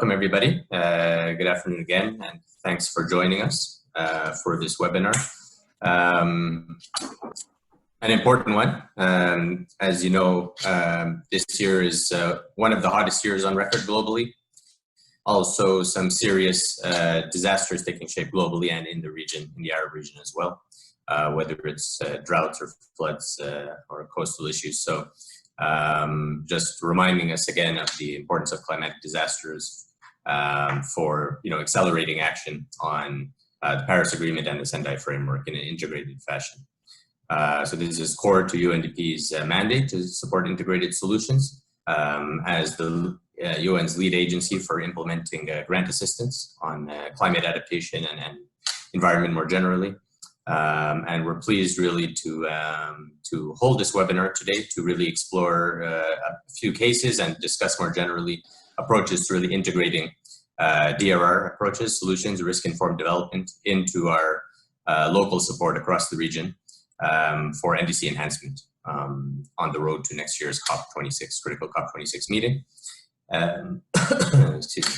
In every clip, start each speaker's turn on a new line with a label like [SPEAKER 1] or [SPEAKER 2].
[SPEAKER 1] welcome everybody. Good afternoon again, and thanks for joining us for this webinar. An important one. As you know, this year is one of the hottest years on record globally. Also, some serious disasters taking shape globally and in the region, in the Arab region as well, whether it's droughts or floods or coastal issues. So just reminding us again of the importance of climatic disasters for accelerating action on the Paris Agreement and the Sendai framework in an integrated fashion. So this is core to UNDP's mandate to support integrated solutions as the UN's lead agency for implementing grant assistance on climate adaptation and environment more generally. And we're pleased really to hold this webinar today to really explore a few cases and discuss more generally approaches to really integrating DRR approaches, solutions, risk-informed development into our local support across the region for NDC enhancement on the road to next year's COP26, critical COP26 meeting. Excuse me.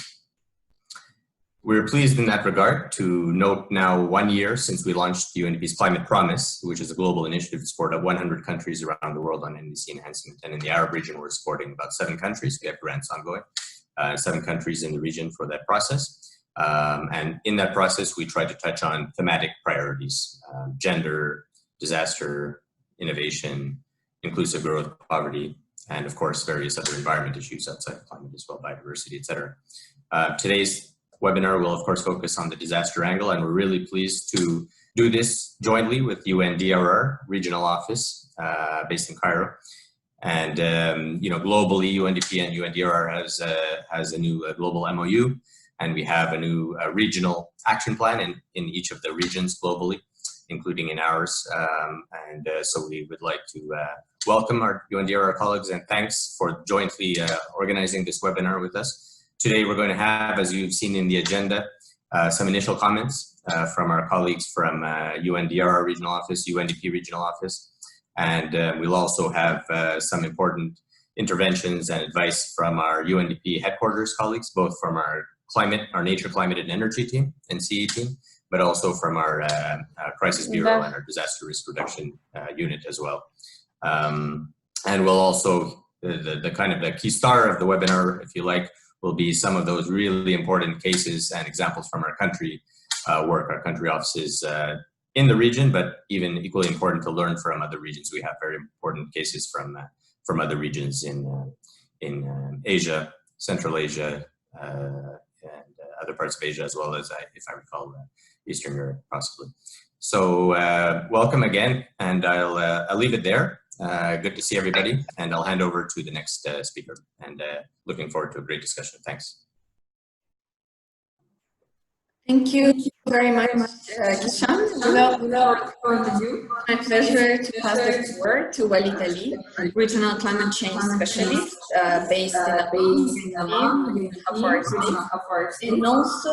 [SPEAKER 1] We're pleased in that regard to note now 1 year since we launched UNDP's Climate Promise, which is a global initiative to support 100 countries around the world on NDC enhancement. And in the Arab region, we're supporting about 7 countries. We have grants ongoing, 7 countries in the region for that process. And in that process, we try to touch on thematic priorities, gender, disaster, innovation, inclusive growth, poverty, and of course, various other environment issues outside of climate as well, biodiversity, etc. Today's webinar will of course focus on the disaster angle, and we're really pleased to do this jointly with UN DRR regional office based in Cairo. And globally, UNDP and UN DRR has a new global MOU, and we have a new regional action plan in each of the regions globally, including in ours. So we would like to welcome our UN DRR colleagues, and thanks for jointly organizing this webinar with us. Today we're going to have, as you've seen in the agenda, some initial comments from our colleagues from UN DRR Regional Office, UNDP Regional Office, and we'll also have some important interventions and advice from our UNDP headquarters colleagues, both from our nature, climate and energy team and CE team, but also from our crisis bureau and our disaster risk reduction unit as well. And we'll also, the kind of the key star of the webinar, if you like, will be some of those really important cases and examples from our country work, our country offices in the region, but even equally important to learn from other regions. We have very important cases from other regions in Asia, Central Asia, and other parts of Asia, as well as, if I recall, Eastern Europe, possibly. So welcome again, and I'll leave it there. Good to see everybody, and I'll hand over to the next speaker, and looking forward to a great discussion. Thanks.
[SPEAKER 2] Thank you very much, Kishan. Without further ado, my pleasure to pass the word to Walid Ali, Regional Climate Change Specialist based in Amman, and also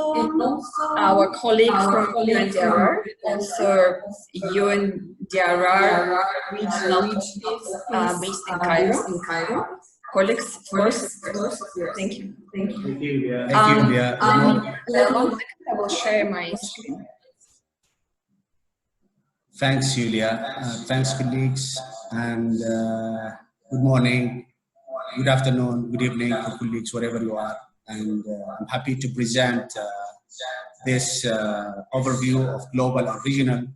[SPEAKER 2] our colleague from UNDRR, also UNDRR Regional Office based in Cairo. Colleagues, first, thank you. Thank you.
[SPEAKER 3] Thank you, Leah.
[SPEAKER 2] I will share my screen.
[SPEAKER 3] Thanks, Julia. Thanks, colleagues, and good morning, good afternoon, good evening to colleagues, wherever you are. And I'm happy to present this overview of global and regional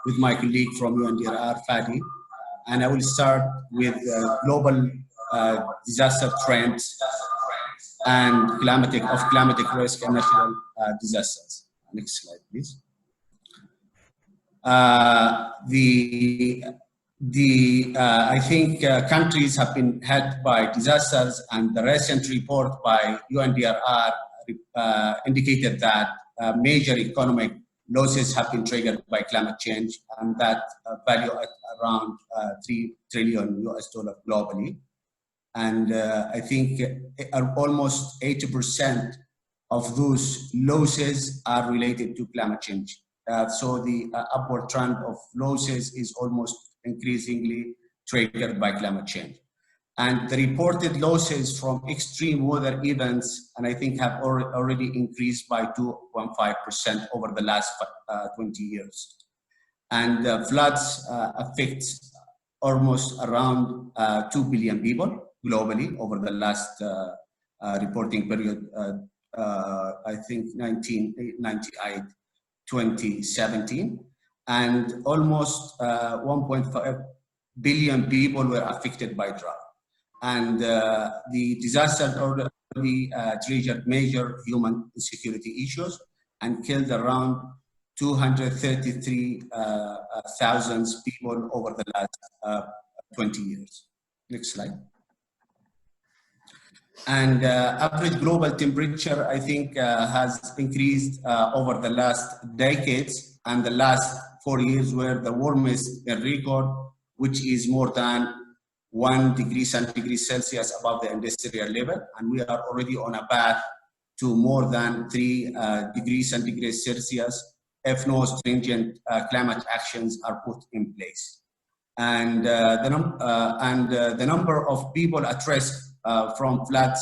[SPEAKER 3] with my colleague from UNDRR, Fadi. And I will start with global disaster trends and climatic risk and natural disasters. Next slide, please. I think countries have been hit by disasters, and the recent report by UNDRR indicated that major economic losses have been triggered by climate change, and that value at around $3 trillion globally. And I think almost 80% of those losses are related to climate change. So the upward trend of losses is almost increasingly triggered by climate change. And the reported losses from extreme weather events, and I think have already increased by 2.5% over the last 20 years. And floods affect almost around 2 billion people globally over the last reporting period, I think 1998, 2017. And almost 1.5 billion people were affected by drought. And the disaster already triggered major human security issues and killed around 233,000 people over the last 20 years. Next slide. And average global temperature, I think, has increased over the last decades, and the last 4 years were the warmest in record, which is more than 1 degree Celsius above the industrial level, and we are already on a path to more than 3 degrees Celsius if no stringent climate actions are put in place. And the number of people at risk from floods,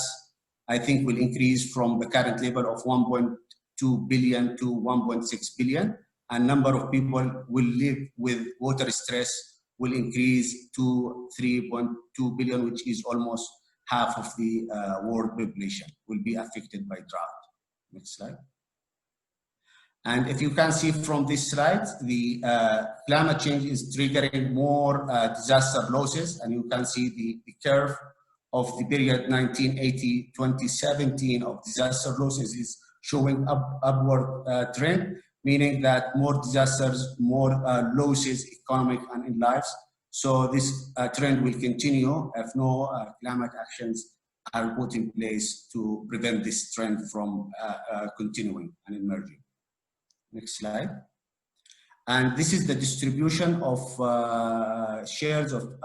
[SPEAKER 3] I think, will increase from the current level of 1.2 billion to 1.6 billion, and number of people will live with water stress will increase to 3.2 billion, which is almost half of the world population will be affected by drought. Next slide. And if you can see from this slide, the climate change is triggering more disaster losses, and you can see the curve of the period 1980-2017 of disaster losses is showing upward trend, meaning that more disasters, more losses, economic and in lives. So this trend will continue if no climate actions are put in place to prevent this trend from continuing and emerging. Next slide. And this is the distribution of shares of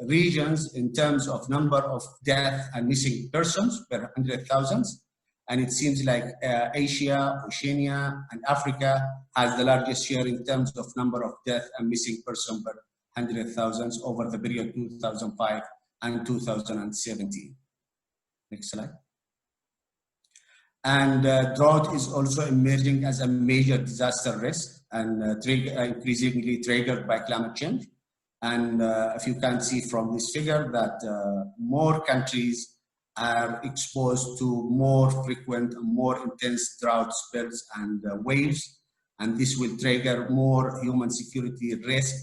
[SPEAKER 3] regions in terms of number of death and missing persons per 100,000. And it seems like Asia, Oceania, and Africa has the largest share in terms of number of death and missing persons per 100,000 over the period 2005 and 2017. Next slide. And drought is also emerging as a major disaster risk and increasingly triggered by climate change. And if you can see from this figure that more countries are exposed to more frequent and more intense drought spells and waves, and this will trigger more human security risk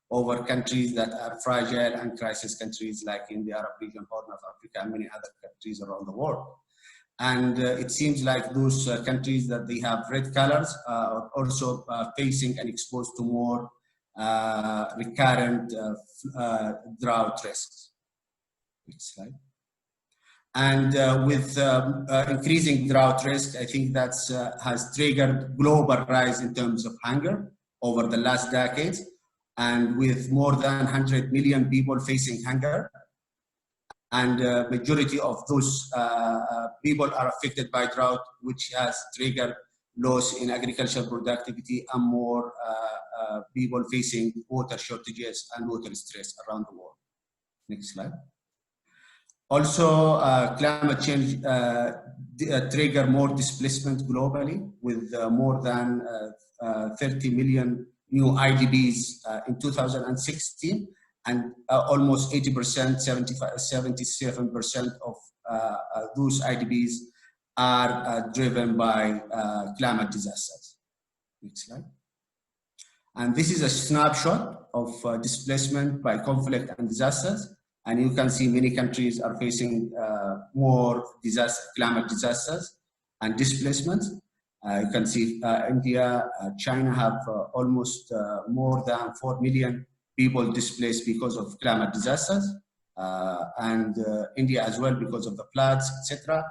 [SPEAKER 3] over countries that are fragile and crisis countries like in the Arab region, Horn of Africa, and many other countries around the world. And it seems like those countries that they have red colors are also facing and exposed to more recurrent drought risks. Next slide. And with increasing drought risk, I think that has triggered global rise in terms of hunger over the last decades, and with more than 100 million people facing hunger. And majority of those people are affected by drought, which has triggered loss in agricultural productivity and more people facing water shortages and water stress around the world. Next slide. Also, climate change trigger more displacement globally, with more than 30 million new IDPs in 2016. And almost 80%, 77% of those IDPs are driven by climate disasters. Next slide. And this is a snapshot of displacement by conflict and disasters. And you can see many countries are facing more climate disasters and displacements. You can see India, China have almost more than 4 million people displaced because of climate disasters, and India as well because of the floods, etc.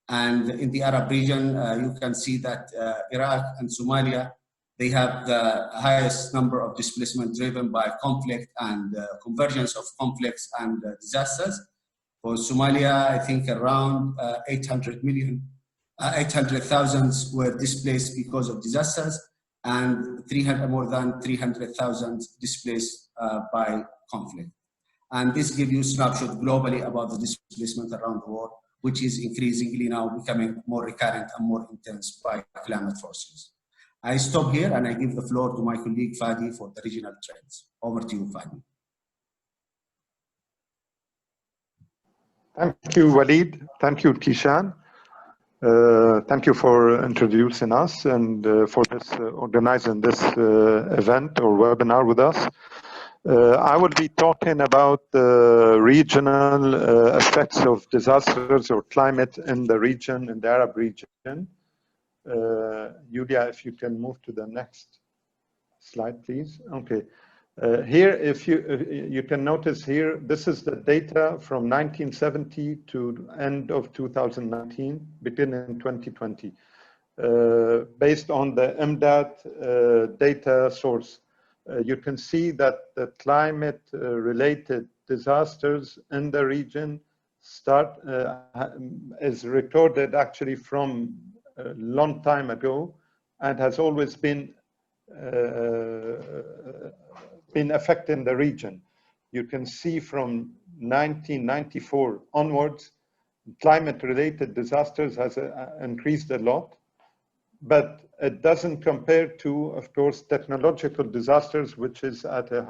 [SPEAKER 3] And in the Arab region, you can see that Iraq and Somalia, they have the highest number of displacement driven by conflict and convergence of conflicts and disasters. For Somalia, I think around 800,000 were displaced because of disasters, and more than 300,000 displaced by conflict. And this gives you a snapshot globally about the displacement around the world, which is increasingly now becoming more recurrent and more intense by climate forces. I stop here and I give the floor to my colleague Fadi for the regional trends. Over to you, Fadi.
[SPEAKER 4] Thank you, Walid. Thank you, Kishan. Thank you for introducing us and for this organizing this event or webinar with us. I will be talking about the regional effects of disasters or climate in the region, in the Arab region. Yulia, if you can move to the next slide, please. Okay. Here, if you can notice here, this is the data from 1970 to end of 2019, beginning in 2020, based on the MDAT data source. You can see that the climate-related disasters in the region is recorded actually from a long time ago and has always been affecting the region. You can see from 1994 onwards, climate-related disasters has increased a lot, but it doesn't compare to, of course, technological disasters, which is at a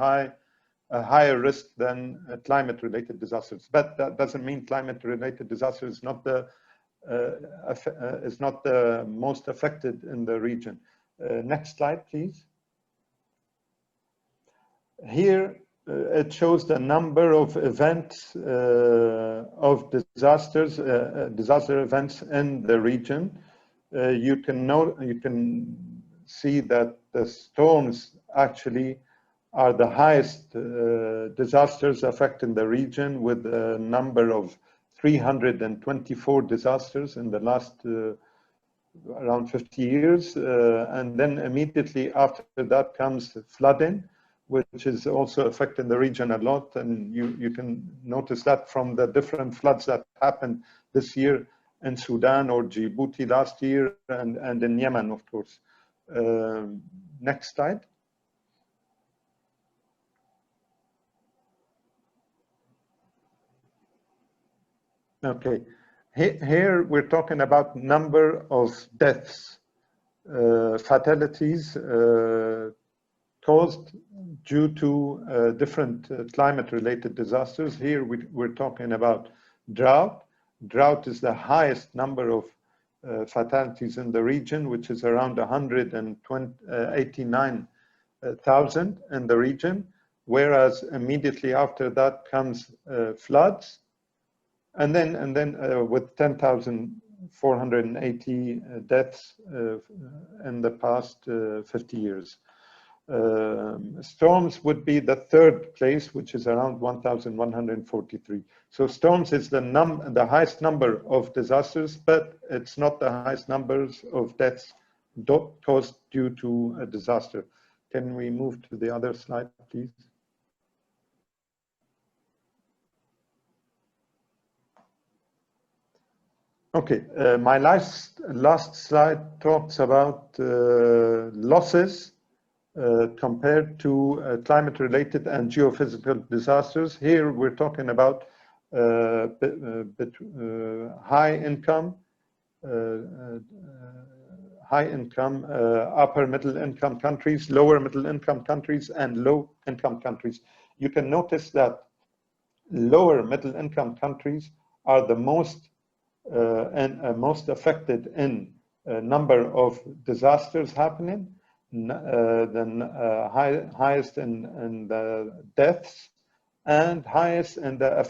[SPEAKER 4] higher risk than climate-related disasters. But that doesn't mean climate-related disasters is not the most affected in the region. Next slide, please. Here, it shows the number of events of disaster events in the region. You can see that the storms actually are the highest disasters affecting the region, with a number of 324 disasters in the last around 50 years. And then immediately after that comes flooding, which is also affecting the region a lot. And you can notice that from the different floods that happened this year in Sudan or Djibouti last year, and in Yemen, of course. Next slide. Okay, here we're talking about number of deaths, fatalities caused due to different climate-related disasters. Here we're talking about drought. Drought is the highest number of fatalities in the region, which is around 189,000 in the region, whereas immediately after that comes floods, and then with 10,480 deaths in the past 50 years. Storms would be the third place, which is around 1,143. So storms is the highest number of disasters, but it's not the highest numbers of deaths caused due to a disaster. Can we move to the other slide, please? Okay, my last slide talks about losses compared to climate-related and geophysical disasters. Here we're talking about high income, upper middle income countries, lower middle income countries, and low income countries. You can notice that lower middle income countries are the most most affected in number of disasters happening, highest in the deaths, and highest in the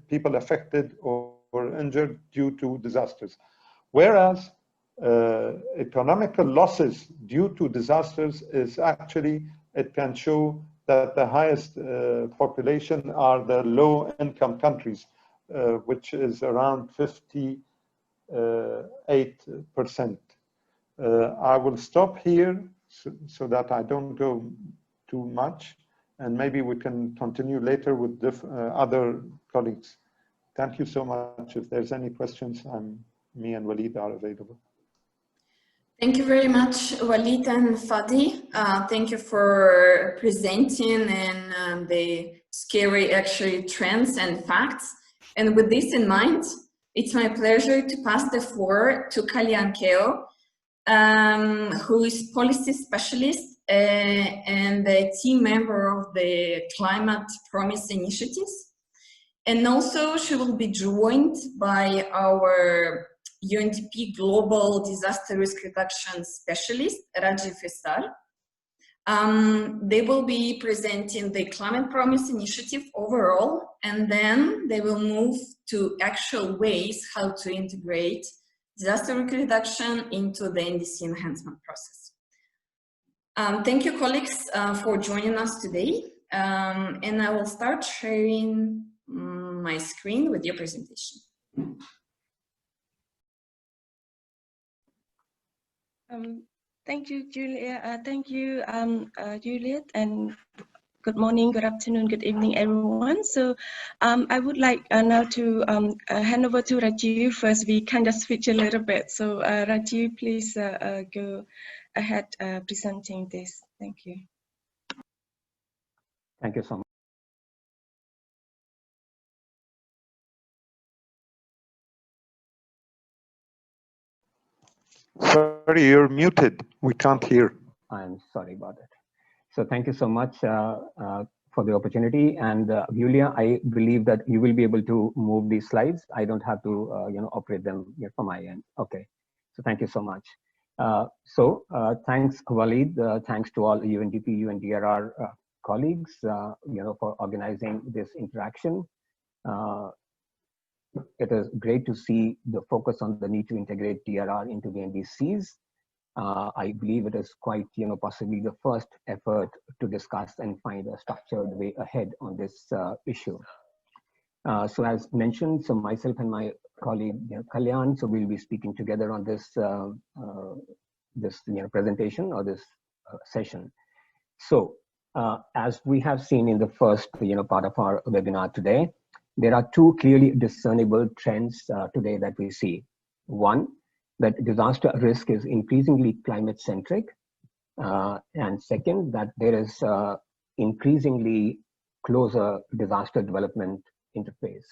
[SPEAKER 4] people affected or injured due to disasters. Whereas economical losses due to disasters is actually, it can show that the highest population are the low income countries, which is around 58%. I will stop here so that I don't go too much, and maybe we can continue later with other colleagues. Thank you so much. If there's any questions, me and Walid are available.
[SPEAKER 2] Thank you very much, Walid and Fadi. Thank you for presenting and the scary actually trends and facts. And with this in mind, it's my pleasure to pass the floor to Kalyan Keo, who is policy specialist and a team member of the Climate Promise Initiatives. And also she will be joined by our UNDP Global Disaster Risk Reduction Specialist, Rajiv Esar. They will be presenting the Climate Promise Initiative overall, and then they will move to actual ways how to integrate disaster risk reduction into the NDC enhancement process. Thank you, colleagues, for joining us today. And I will start sharing my screen with your presentation.
[SPEAKER 5] Thank you, Julia. Thank you, Juliet, and good morning, good afternoon, good evening, everyone. So I would like now to hand over to Rajiv first. We kind of switch a little bit. So Rajiv, please go ahead presenting this. Thank you.
[SPEAKER 6] Thank you so much.
[SPEAKER 4] Sorry, you're muted. We can't hear.
[SPEAKER 6] I'm sorry about it. So thank you so much for the opportunity. And Julia, I believe that you will be able to move these slides. I don't have to operate them here from my end. Okay. So thank you so much. Thanks, Walid. Thanks to all UNDP, UNDRR colleagues, for organizing this interaction. It is great to see the focus on the need to integrate DRR into the NDCs. I believe it is quite, possibly the first effort to discuss and find a structured way ahead on this issue. So as mentioned, so myself and my colleague Kalyan, so we'll be speaking together on this presentation or this session. So as we have seen in the first part of our webinar today, there are two clearly discernible trends today that we see. One, that disaster risk is increasingly climate centric, and second, that there is increasingly closer disaster development interface,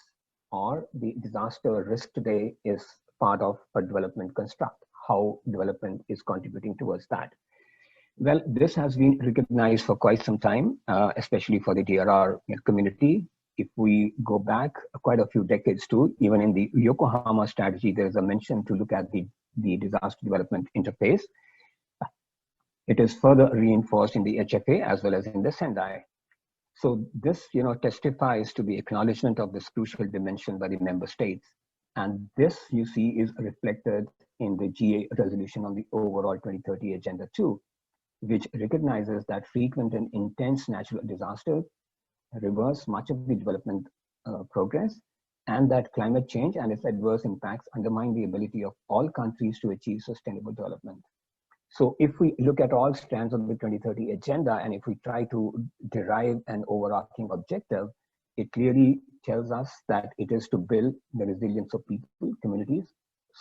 [SPEAKER 6] or the disaster risk today is part of a development construct, how development is contributing towards that. Well, this has been recognized for quite some time, especially for the DRR community. If we go back quite a few decades too, even in the Yokohama strategy, there is a mention to look at the disaster development interface. It is further reinforced in the HFA as well as in the Sendai. So this, testifies to the acknowledgement of this crucial dimension by the member states. And this, you see, is reflected in the GA resolution on the overall 2030 agenda too, which recognizes that frequent and intense natural disasters reverse much of the development progress, and that climate change and its adverse impacts undermine the ability of all countries to achieve sustainable development. So if we look at all strands of the 2030 agenda, and if we try to derive an overarching objective, it clearly tells us that it is to build the resilience of people, communities,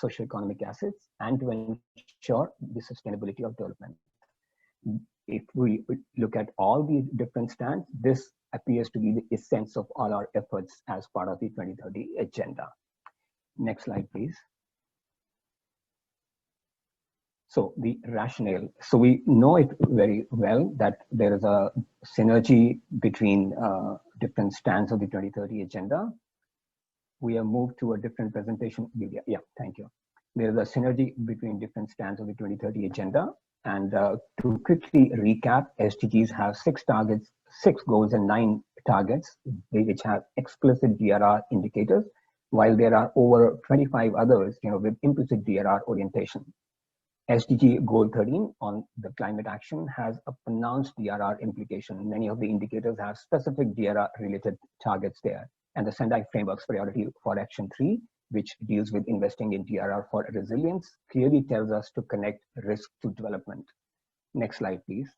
[SPEAKER 6] socioeconomic assets, and to ensure the sustainability of development. If we look at all the different strands, this appears to be the essence of all our efforts as part of the 2030 agenda. Next slide, please. So the rationale. So we know it very well that there is a synergy between different strands of the 2030 agenda. We have moved to a different presentation. Yeah, thank you. There is a synergy between different strands of the 2030 agenda. And to quickly recap, SDGs have 6 targets, 6 goals and 9 targets, which have explicit DRR indicators, while there are over 25 others, with implicit DRR orientation. SDG goal 13 on the climate action has a pronounced DRR implication. Many of the indicators have specific DRR related targets there. And the Sendai framework's priority for action 3, which deals with investing in DRR for resilience, clearly tells us to connect risk to development. Next slide, please.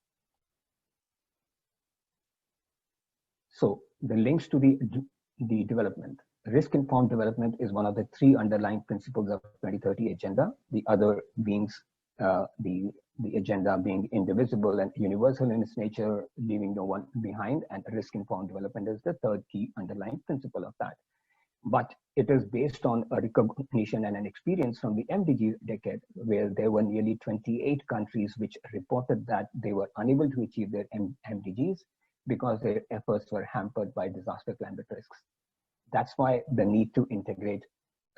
[SPEAKER 6] So the links to the development. Risk-informed development is one of the 3 underlying principles of 2030 agenda, the other being the the agenda being indivisible and universal in its nature, leaving no one behind, and risk-informed development is the third key underlying principle of that. But it is based on a recognition and an experience from the MDG decade, where there were nearly 28 countries which reported that they were unable to achieve their MDGs because their efforts were hampered by disaster climate risks. That's why the need to integrate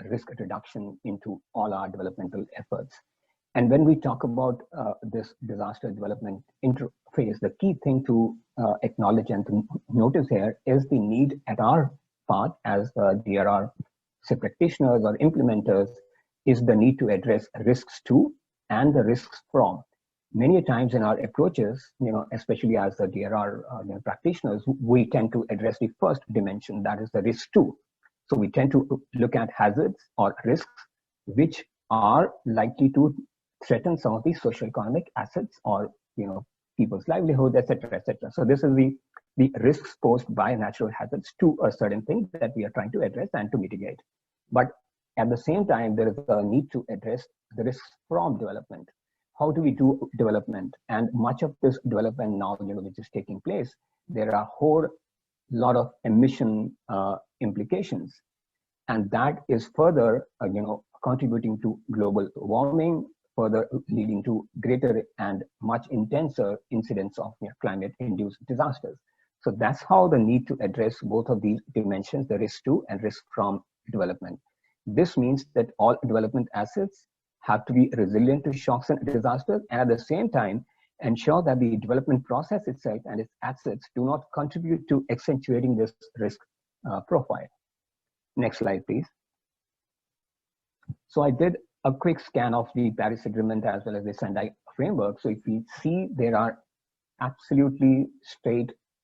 [SPEAKER 6] risk reduction into all our developmental efforts. And when we talk about this disaster development interface, the key thing to acknowledge and to notice here is the need at our part as DRR practitioners or implementers is the need to address risks to and the risks from. Many times in our approaches, especially as the DRR practitioners, we tend to address the first dimension, that is the risk to. So we tend to look at hazards or risks which are likely to threaten some of the socio-economic assets or people's livelihood, etc., etc. So this is the risks posed by natural hazards to a certain thing that we are trying to address and to mitigate. But at the same time, there is a need to address the risks from development. How do we do development? And much of this development now, which is taking place, there are a whole lot of emission implications, and that is further, contributing to global warming, further leading to greater and much intenser incidents of climate-induced disasters. So that's how the need to address both of these dimensions, the risk to and risk from development. This means that all development assets have to be resilient to shocks and disasters, and at the same time, ensure that the development process itself and its assets do not contribute to accentuating this risk profile. Next slide, please. So I did a quick scan of the Paris Agreement as well as the Sendai framework. So if we see, there are absolutely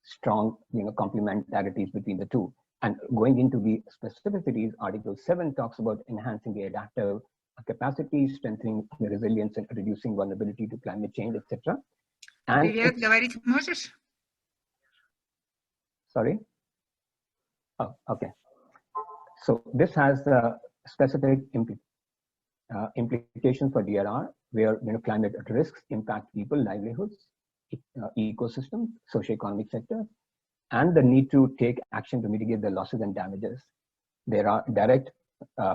[SPEAKER 6] strong complementarities between the two. And going into the specificities, Article 7 talks about enhancing the adaptive capacity, strengthening the resilience and reducing vulnerability to climate change, etc. And sorry? Oh, okay. So this has specific implications for DRR, where climate risks impact people, livelihoods, ecosystems, socio-economic sector, and the need to take action to mitigate the losses and damages. There are direct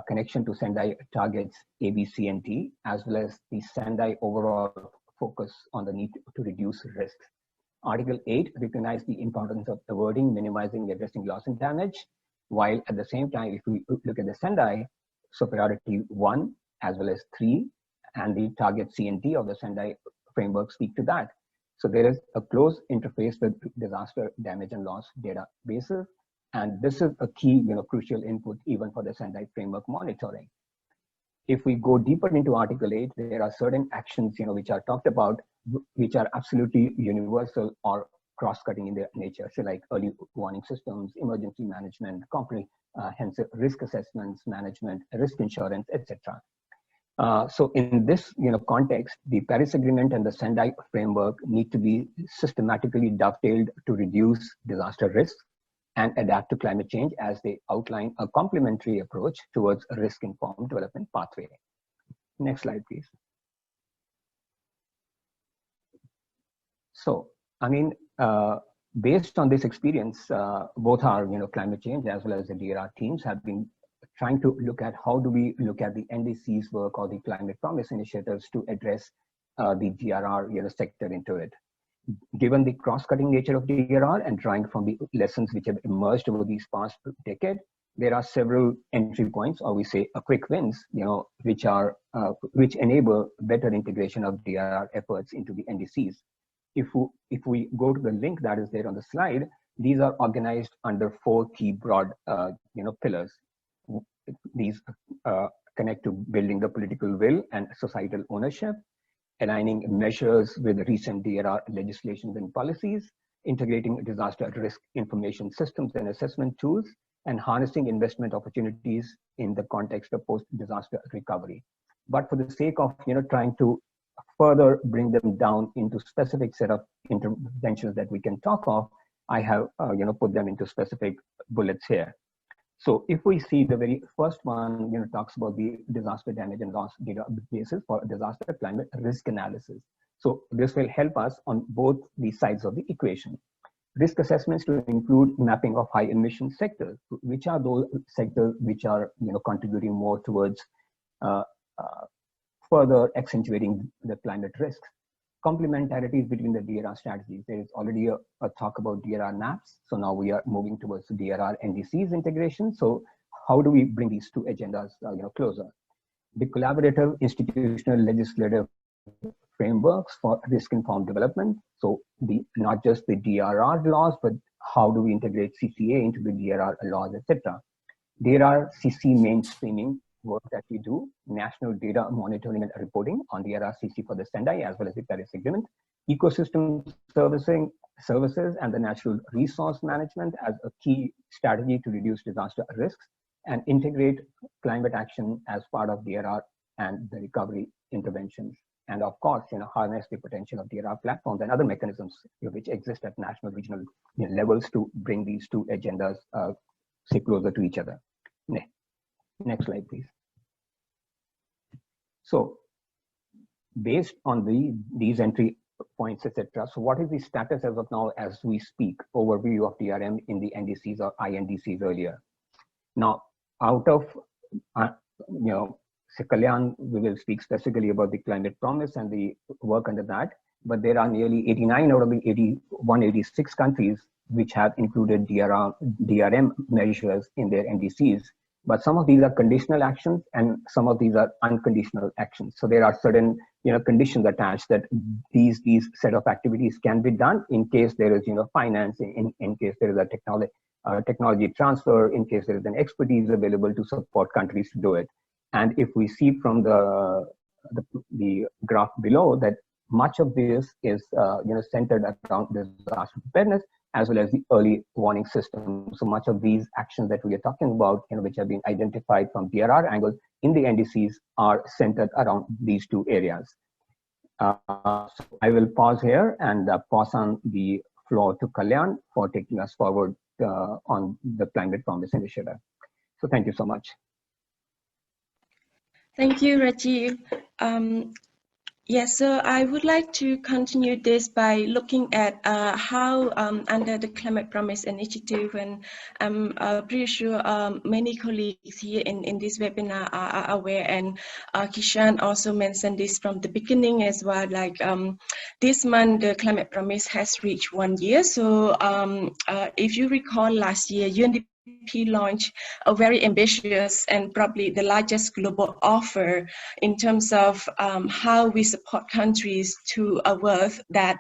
[SPEAKER 6] connection to Sendai targets A, B, C, and D, as well as the Sendai overall focus on the need to reduce risks. Article 8 recognizes the importance of averting, minimizing, addressing loss and damage, while at the same time, if we look at the Sendai, so priority 1 as well as 3 and the target C and D of the Sendai framework speak to that. So there is a close interface with disaster damage and loss databases, and this is a key, crucial input even for the Sendai framework monitoring. If we go deeper into Article 8, there are certain actions, which are talked about, which are absolutely universal or cross-cutting in their nature, so like early warning systems, emergency management, comprehensive risk assessments, management, risk insurance, etc. So in this context, the Paris Agreement and the Sendai framework need to be systematically dovetailed to reduce disaster risks and adapt to climate change as they outline a complementary approach towards a risk-informed development pathway. Next slide, please. So, based on this experience, both our climate change as well as the DRR teams have been trying to look at how do we look at the NDC's work or the climate promise initiatives to address the DRR sector into it. Given the cross-cutting nature of DRR and drawing from the lessons which have emerged over these past decade, there are several entry points, or we say quick wins, which enable better integration of DRR efforts into the NDCs. If we go to the link that is there on the slide, these are organized under 4 key broad pillars. These connect to building the political will and societal ownership, aligning measures with recent DRR legislations and policies, integrating disaster risk information systems and assessment tools, and harnessing investment opportunities in the context of post-disaster recovery. But for the sake of trying to further bring them down into specific set of interventions that we can talk of, I have put them into specific bullets here. So if we see the very first one, talks about the disaster damage and loss databases for disaster climate risk analysis. So this will help us on both the sides of the equation. Risk assessments to include mapping of high emission sectors, which are those sectors which are contributing more towards further accentuating the climate risks. Complementarities between the DRR strategies. There is already a talk about DRR NAPs. So now we are moving towards the DRR NDC's integration. So how do we bring these two agendas closer? The collaborative institutional legislative frameworks for risk-informed development. So not just the DRR laws, but how do we integrate CCA into the DRR laws, etc. There are CC mainstreaming work that we do, national data monitoring and reporting on DRR CC for the Sendai as well as the Paris Agreement, ecosystem services and the natural resource management as a key strategy to reduce disaster risks, and integrate climate action as part of DRR and the recovery interventions. And of course, harness the potential of DRR platforms and other mechanisms which exist at national, regional levels to bring these two agendas say closer to each other. Next slide, please. So, based on these entry points, etc. So, what is the status as of now as we speak? Overview of DRM in the NDCs or INDCs earlier. Now, out of Kalyan, we will speak specifically about the climate promise and the work under that, but there are nearly 89 out of the 186 countries which have included DRM measures in their NDCs. But some of these are conditional actions and some of these are unconditional actions. So there are certain conditions attached that these set of activities can be done in case there is financing, in case there is a technology transfer, in case there is an expertise available to support countries to do it. And if we see from the graph below that much of this is centered around disaster preparedness as well as the early warning system. So much of these actions that we are talking about, which have been identified from DRR angles in the NDCs, are centered around these two areas. So I will pause here and pass on the floor to Kalyan for taking us forward on the Climate Promise Initiative. So thank you so much.
[SPEAKER 5] Thank you, Rajiv. Yes, so I would like to continue this by looking at how under the Climate Promise Initiative, and I'm pretty sure many colleagues here in this webinar are aware, and Kishan also mentioned this from the beginning as well, like this month the Climate Promise has reached 1 year. So if you recall last year, UNDP launched a very ambitious and probably the largest global offer in terms of how we support countries to a world that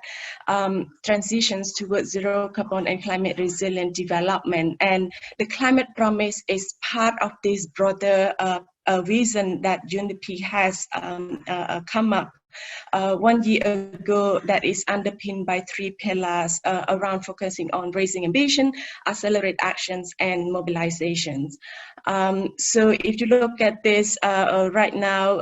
[SPEAKER 5] transitions towards zero carbon and climate resilient development. And the Climate Promise is part of this broader vision that UNDP has come up 1 year ago, that is underpinned by 3 pillars around focusing on raising ambition, accelerate actions, and mobilizations. So if you look at this right now,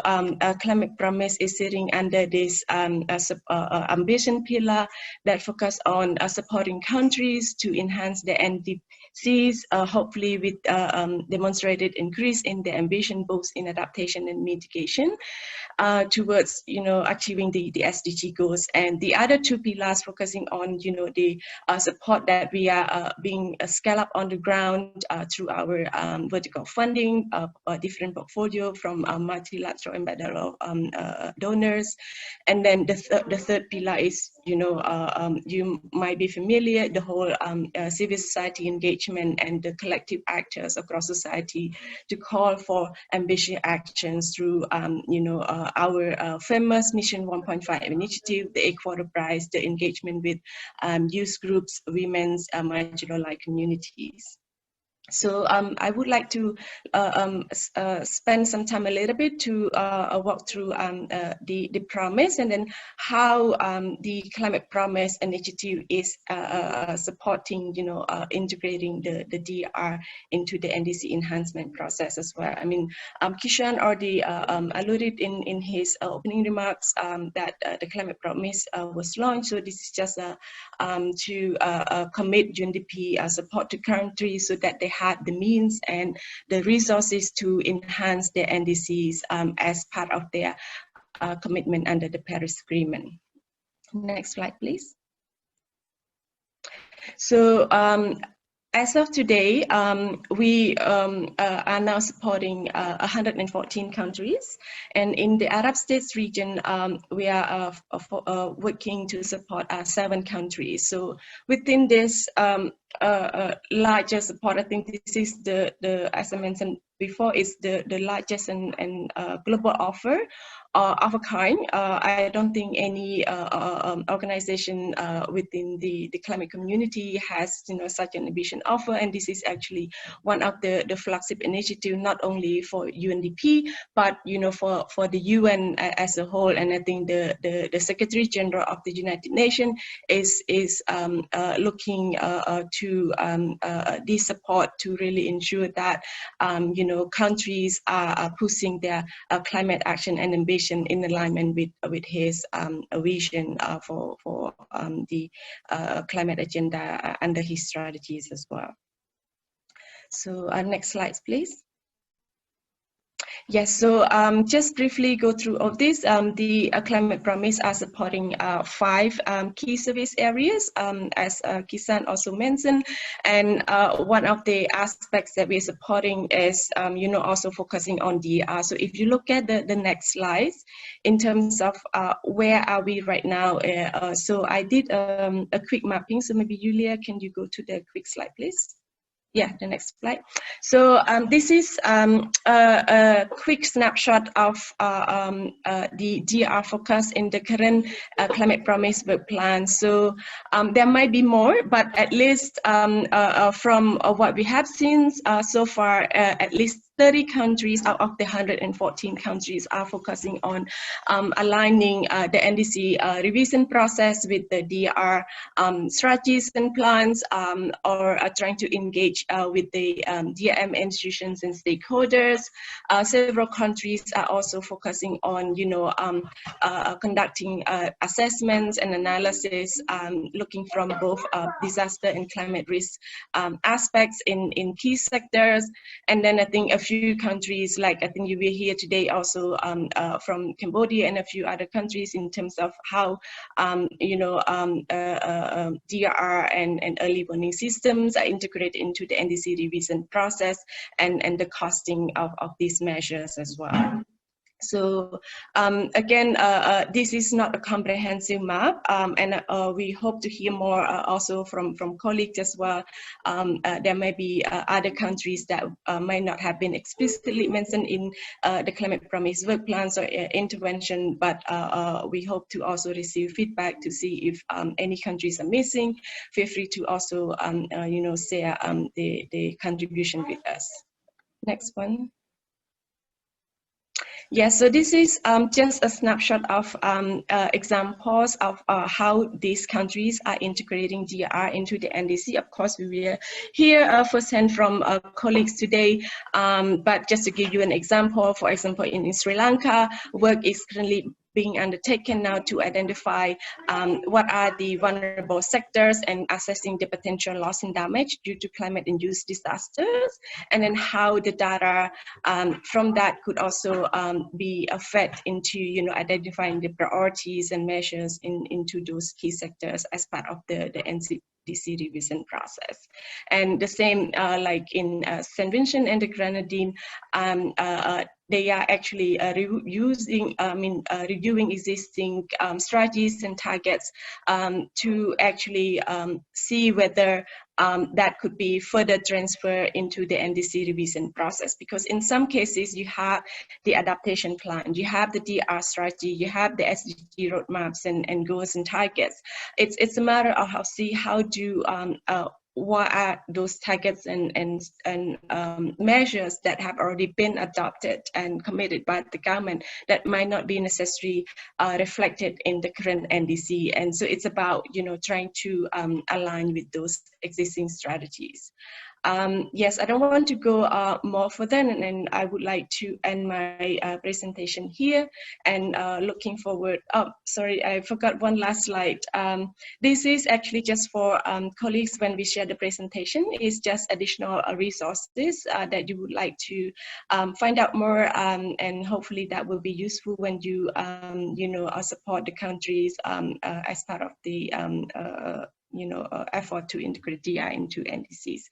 [SPEAKER 5] Climate Promise is sitting under this ambition pillar that focus on supporting countries to enhance their NDCs, hopefully with demonstrated increase in the ambition both in adaptation and mitigation towards achieving the SDG goals. And the other 2 pillars focusing on the support that we are being scaled up on the ground through our vertical funding, different portfolio from multilateral and bilateral donors. And then the third pillar is you might be familiar, the whole civil society engagement and the collective actors across society to call for ambitious actions through our famous Mission 1.5 initiative, the Equator Prize, the engagement with youth groups, women's marginalized communities. So I would like to spend some time a little bit to walk through the promise, and then how the Climate Promise Initiative is supporting, integrating the DR into the NDC enhancement process as well. I mean, Kishan already alluded in his opening remarks that the Climate Promise was launched. So this is just to commit UNDP support to countries so that they had the means and the resources to enhance their NDCs as part of their commitment under the Paris Agreement. Next slide, please. So as of today, we are now supporting 114 countries, and in the Arab States region, we are working to support 7 countries. So within this larger support, I think this is the as I mentioned before, is the largest and global offer of a kind. I don't think any organization within the climate community has such an ambition offer, and this is actually one of the flagship initiative, not only for UNDP but for the UN as a whole. And I think the Secretary General of the United Nations is looking to this support to really ensure that countries are pushing their climate action and ambition in alignment with his vision for the climate agenda under his strategies as well. So next slide, please. Yes, so just briefly go through all this. The Climate Promise are supporting 5 key service areas, as Kisan also mentioned. And one of the aspects that we're supporting is, also focusing on DRR. So if you look at the next slides, in terms of where are we right now, so I did a quick mapping. So maybe Julia, can you go to the quick slide, please? Yeah, the next slide. So this is a quick snapshot of the DRR focus in the current Climate Promise work plan. So there might be more, but at least from what we have seen so far, at least 30 countries out of the 114 countries are focusing on aligning the NDC revision process with the DRR strategies and plans, or trying to engage with the DRM institutions and stakeholders. Several countries are also focusing on, conducting assessments and analysis, looking from both disaster and climate risk aspects in key sectors. And then I think a few countries, like I think you will hear today also from Cambodia and a few other countries, in terms of how DRR and early warning systems are integrated into the NDC revision process, and the costing of these measures as well. So again, this is not a comprehensive map, and we hope to hear more also from colleagues as well. There may be other countries that might not have been explicitly mentioned in the Climate Promise work plans or intervention, but we hope to also receive feedback to see if any countries are missing. Feel free to also share the contribution with us. Next one. Yes, so this is just a snapshot of examples of how these countries are integrating DRR into the NDC. Of course, we will hear firsthand from colleagues today, but just to give you an example, for example, in Sri Lanka, work is currently being undertaken now to identify what are the vulnerable sectors and assessing the potential loss and damage due to climate-induced disasters, and then how the data from that could also be fed into identifying the priorities and measures into those key sectors as part of the NDC revision process. And the same like in St. Vincent and the Grenadines, they are actually reviewing existing strategies and targets to actually see whether that could be further transferred into the NDC revision process. Because in some cases, you have the adaptation plan, you have the DRR strategy, you have the SDG roadmaps and goals and targets. It's a matter of how do what are those targets and measures that have already been adopted and committed by the government that might not be necessarily reflected in the current NDC. And so it's about trying to align with those existing strategies. Yes, I don't want to go more further, and I would like to end my presentation here, and looking forward. Oh, sorry, I forgot one last slide. This is actually just for colleagues when we share the presentation. It's just additional resources that you would like to find out more, and hopefully that will be useful when you support the countries as part of the effort to integrate DRR into NDCs.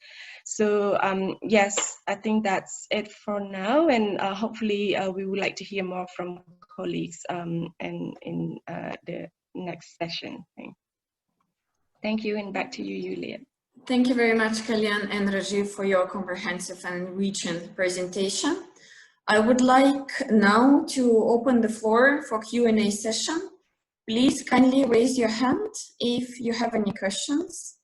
[SPEAKER 5] So yes, I think that's it for now, and hopefully we would like to hear more from colleagues and in the next session. Thank you, and back to you, Juliet.
[SPEAKER 2] Thank you very much, Kalyan and Rajiv, for your comprehensive and enriching presentation. I would like now to open the floor for Q&A session. Please kindly raise your hand if you have any questions.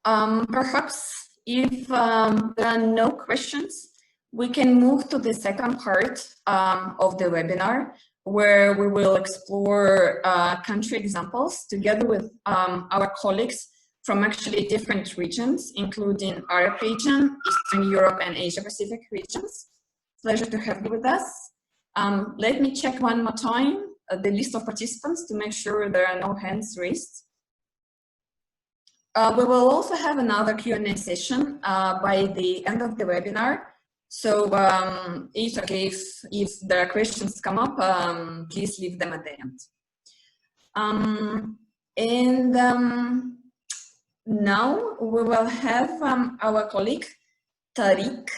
[SPEAKER 2] Perhaps if there are no questions, we can move to the second part of the webinar, where we will explore country examples together with our colleagues from actually different regions, including Arab region, Eastern Europe, and Asia Pacific regions. Pleasure to have you with us. Let me check one more time the list of participants to make sure there are no hands raised. We will also have another Q&A session by the end of the webinar. So it's okay if there are questions come up, please leave them at the end. Now we will have our colleague Tariq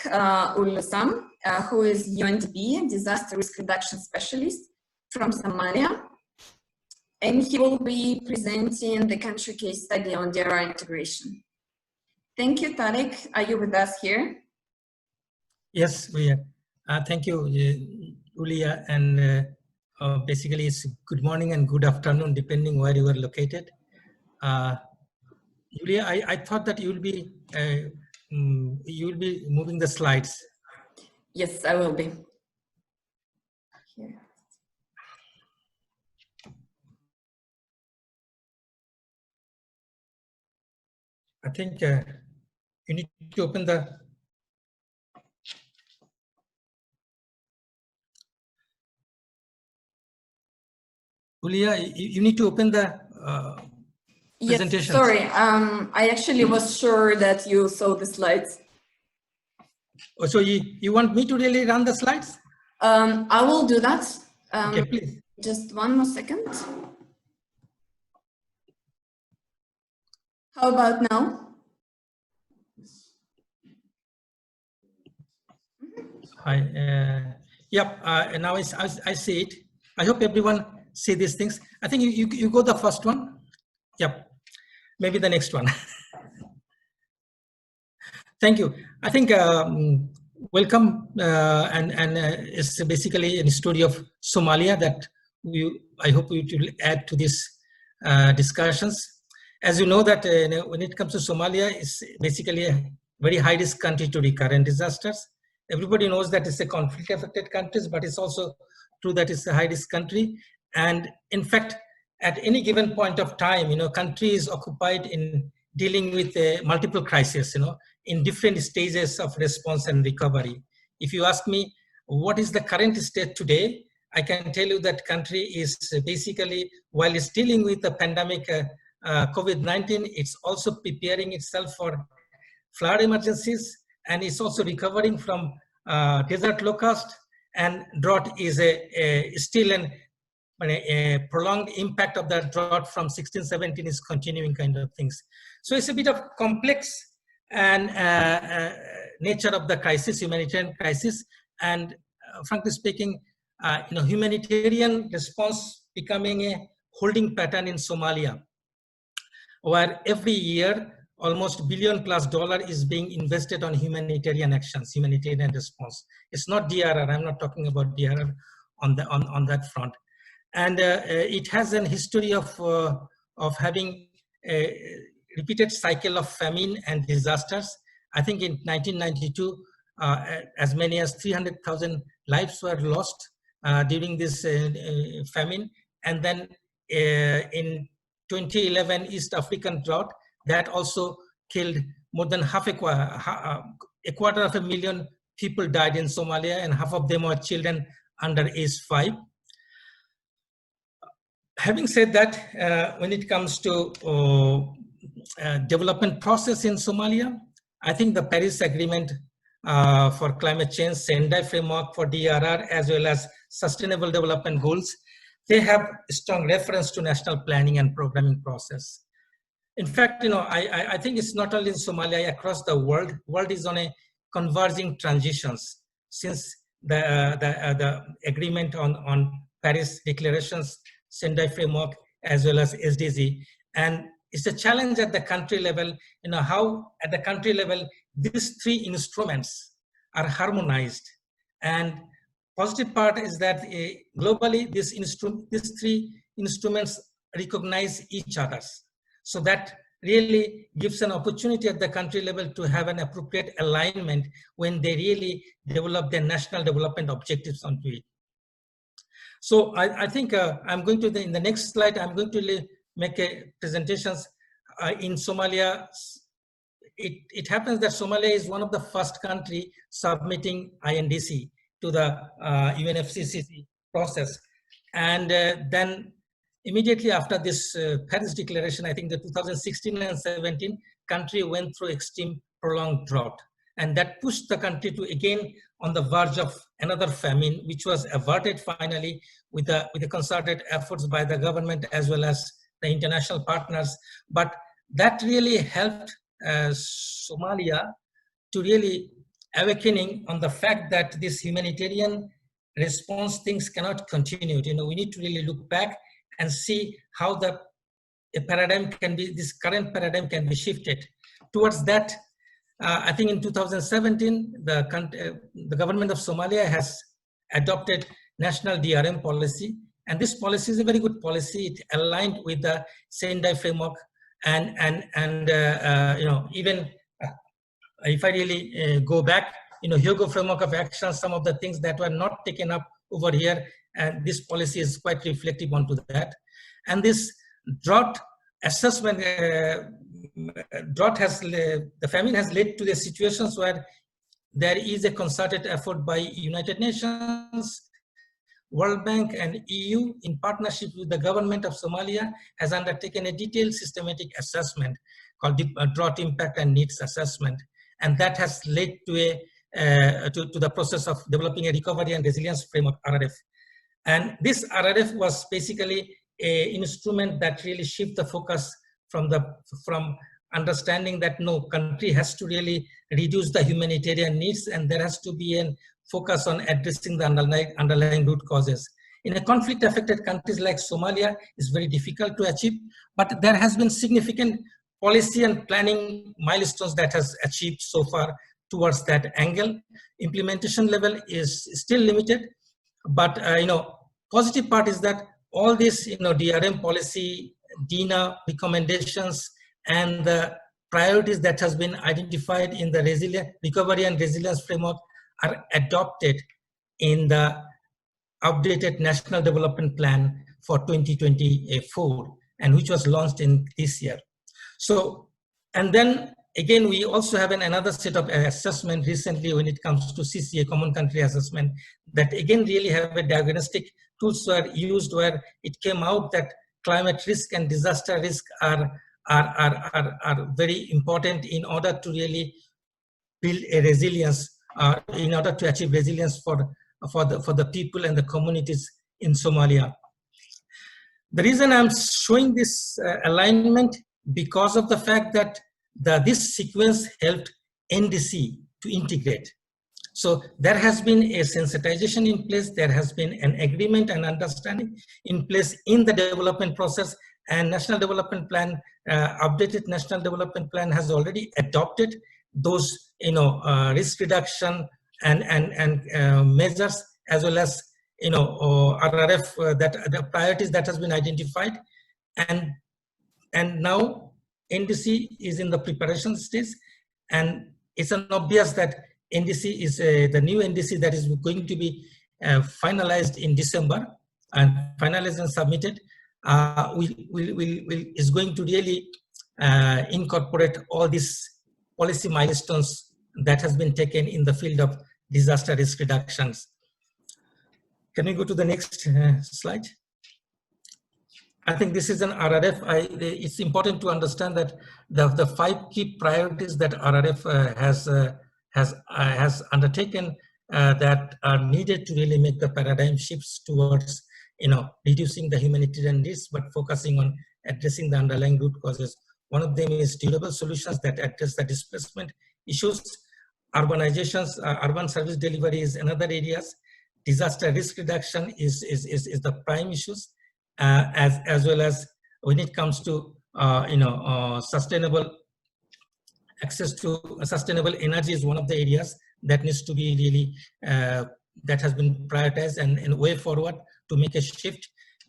[SPEAKER 2] Ulusam, who is UNDP Disaster Risk Reduction Specialist from Somalia. And he will be presenting the country case study on DRR integration. Thank you, Tariq. Are you with us here?
[SPEAKER 7] Yes, we are. Thank you, Julia. And basically, it's good morning and good afternoon, depending where you are located. Julia, I thought that you will be moving the slides.
[SPEAKER 2] Yes, I will be. Here.
[SPEAKER 7] I think you need to open the. Julia, you need to open the presentation.
[SPEAKER 2] Yes, sorry. I actually was sure that you saw the slides.
[SPEAKER 7] Oh, so you want me to really run the slides?
[SPEAKER 2] I will do that.
[SPEAKER 7] Okay, please.
[SPEAKER 2] Just one more second. How about now?
[SPEAKER 7] Yep, and now I see it. I hope everyone see these things. I think you go the first one. Yep, maybe the next one. Thank you. I think welcome, and it's basically a story of Somalia that I hope we will add to these discussions. As you know that when it comes to Somalia, it's basically a very high-risk country to recurrent disasters. Everybody knows that it's a conflict-affected country, but it's also true that it's a high-risk country. And in fact, at any given point of time, country is occupied in dealing with multiple crises, in different stages of response and recovery. If you ask me, what is the current state today? I can tell you that country is basically, while it's dealing with the pandemic COVID-19, it's also preparing itself for flood emergencies, and it's also recovering from desert locust, and drought is still a prolonged impact of that drought from 16-17 is continuing kind of things. So it's a bit of complex and nature of the crisis, humanitarian crisis, and frankly speaking, humanitarian response becoming a holding pattern in Somalia, where every year almost $1 billion+ is being invested on humanitarian actions, humanitarian response. It's not DRR. I'm not talking about DRR on that front, and it has a history of having a repeated cycle of famine and disasters. I think in 1992, as many as 300,000 lives were lost during this famine. And then in 2011 East African drought that also killed more than a quarter of a million people died in Somalia, and half of them were children under age 5. Having said that, when it comes to development process in Somalia, I think the Paris Agreement for climate change, Sendai framework for DRR, as well as sustainable development goals, they have a strong reference to national planning and programming process. In fact, I think it's not only in Somalia, across the world is on a converging transitions since the agreement on Paris declarations, Sendai framework, as well as SDG. And it's a challenge at the country level, how at the country level, these 3 instruments are harmonized. And positive part is that globally, these 3 instruments recognize each other's. So that really gives an opportunity at the country level to have an appropriate alignment when they really develop their national development objectives onto it. So I think I'm going to, in the next slide, I'm going to make a presentations in Somalia. It happens that Somalia is one of the first country submitting INDC to the UNFCCC process. And then immediately after this Paris Declaration, I think the 2016 and 17 country went through extreme prolonged drought. And that pushed the country to again on the verge of another famine, which was averted finally with the concerted efforts by the government as well as the international partners. But that really helped Somalia to really awakening on the fact that this humanitarian response things cannot continue. We need to really look back and see how this current paradigm can be shifted. Towards that, I think in 2017, the government of Somalia has adopted national DRM policy. And this policy is a very good policy. It aligned with the Sendai framework. And even if I really go back, Hyogo framework of action, some of the things that were not taken up over here, and this policy is quite reflective onto that. And this drought assessment, the famine has led to the situations where there is a concerted effort by United Nations, World Bank and EU in partnership with the government of Somalia has undertaken a detailed systematic assessment called the drought impact and needs assessment. And that has led to the process of developing a recovery and resilience framework, RRF. And this RRF was basically an instrument that really shifted the focus from understanding that no country has to really reduce the humanitarian needs, and there has to be a focus on addressing the underlying root causes. In a conflict-affected countries like Somalia, it's very difficult to achieve, but there has been significant policy and planning milestones that has achieved so far towards that angle. Implementation level is still limited, but positive part is that all this DRM policy, DINA recommendations, and the priorities that has been identified in the recovery and resilience framework are adopted in the updated National Development Plan for 2024, and which was launched in this year. So, and then again, we also have another set of assessment recently when it comes to CCA, Common Country Assessment, that again really have a diagnostic tools were used where it came out that climate risk and disaster risk are very important in order to really build a resilience, in order to achieve resilience for the people and the communities in Somalia. The reason I'm showing this alignment because of the fact that this sequence helped NDC to integrate. So there has been a sensitization in place, there has been an agreement and understanding in place in the development process, and National Development Plan, updated National Development Plan has already adopted those risk reduction and measures, as well as RRF, that the priorities that has been identified, and now NDC is in the preparation stage, and it's an obvious that NDC is the new NDC that is going to be finalized in December and finalized and submitted, is going to really incorporate all these policy milestones that has been taken in the field of disaster risk reductions. Can we go to the next slide? I think this is an RRF. It's important to understand that the 5 key priorities that RRF has undertaken that are needed to really make the paradigm shifts towards reducing the humanitarian risk, but focusing on addressing the underlying root causes. One of them is durable solutions that address the displacement issues. Urbanizations, urban service delivery is another areas. Disaster risk reduction is the prime issues, as well as when it comes to sustainable access to sustainable energy is one of the areas that needs to be really that has been prioritized and way forward to make a shift,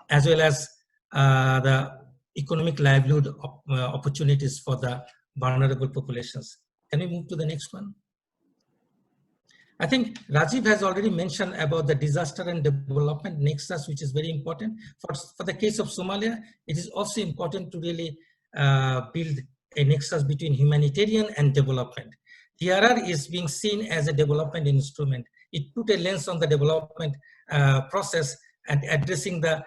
[SPEAKER 7] as well as the economic livelihood opportunities for the vulnerable populations. Can we move to the next one? I think Rajiv has already mentioned about the disaster and development nexus, which is very important. For the case of Somalia, it is also important to really build a nexus between humanitarian and development. DRR is being seen as a development instrument. It put a lens on the development process and addressing the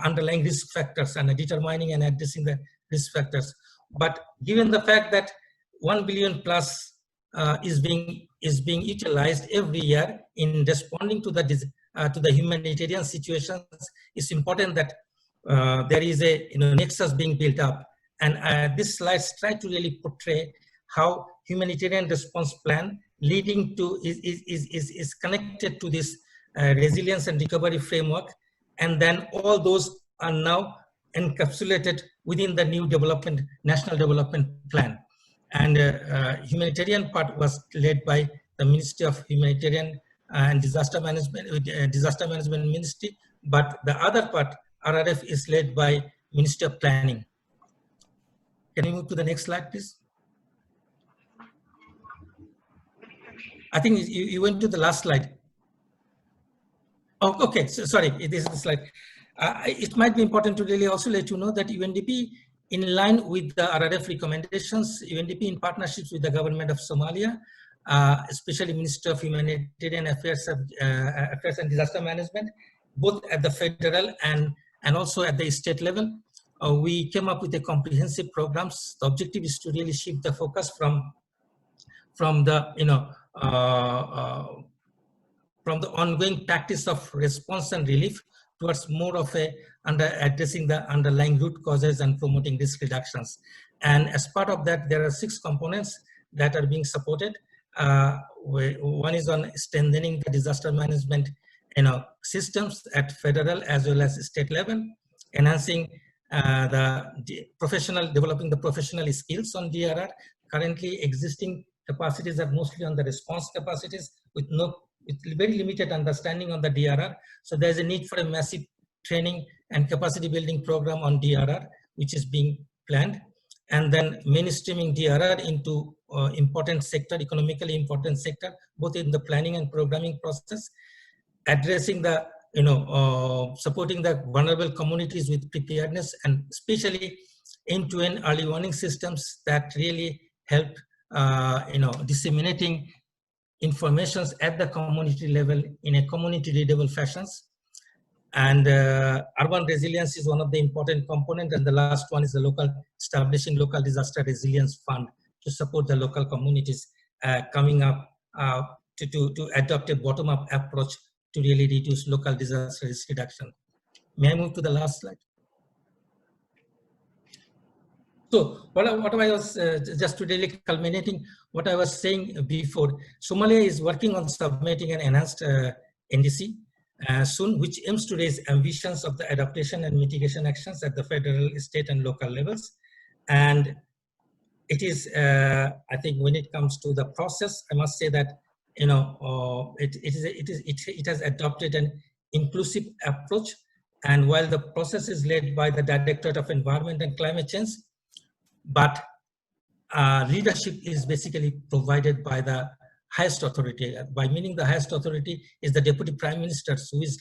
[SPEAKER 7] underlying risk factors and determining and addressing the risk factors. But given the fact that 1 billion plus is being utilized every year in responding to the humanitarian situations, it's important that there is a nexus being built up. And this slides try to really portray how humanitarian response plan leading to is connected to this resilience and recovery framework, and then all those are now encapsulated within the new national development plan. And humanitarian part was led by the Ministry of Humanitarian and Disaster Management Ministry, but the other part, RRF, is led by Ministry of Planning. Can you move to the next slide, please? I think you went to the last slide. Oh, okay, so, sorry, this is the slide. It might be important to really also let you know that UNDP, in line with the RRF recommendations, UNDP in partnerships with the government of Somalia, especially Minister of Humanitarian Affairs and Disaster Management, both at the federal and also at the state level, we came up with a comprehensive programs. The objective is to really shift the focus from the ongoing practice of response and relief towards more of addressing the underlying root causes and promoting risk reductions. And as part of that, there are 6 components that are being supported. One is on strengthening the disaster management systems at federal as well as state level, enhancing developing the professional skills on DRR. Currently existing capacities are mostly on the response capacities with very limited understanding on the DRR. So there's a need for a massive training and capacity building program on DRR, which is being planned. And then mainstreaming DRR into economically important sector, both in the planning and programming process, addressing the, supporting the vulnerable communities with preparedness, and especially end-to-end early warning systems that really help, disseminating informations at the community level in a community readable fashions. And urban resilience is one of the important components. And the last one is the establishing local disaster resilience fund to support the local communities coming up to adopt a bottom-up approach to really reduce local disaster risk reduction. May I move to the last slide? So what I was just to really culminating what I was saying before, Somalia is working on submitting an enhanced NDC soon, which aims to raise ambitions of the adaptation and mitigation actions at the federal, state, and local levels. And it is, I think, when it comes to the process, I must say that it has adopted an inclusive approach. And while the process is led by the Directorate of Environment and Climate Change, but leadership is basically provided by the highest authority. By meaning the highest authority is the Deputy Prime Minister, who is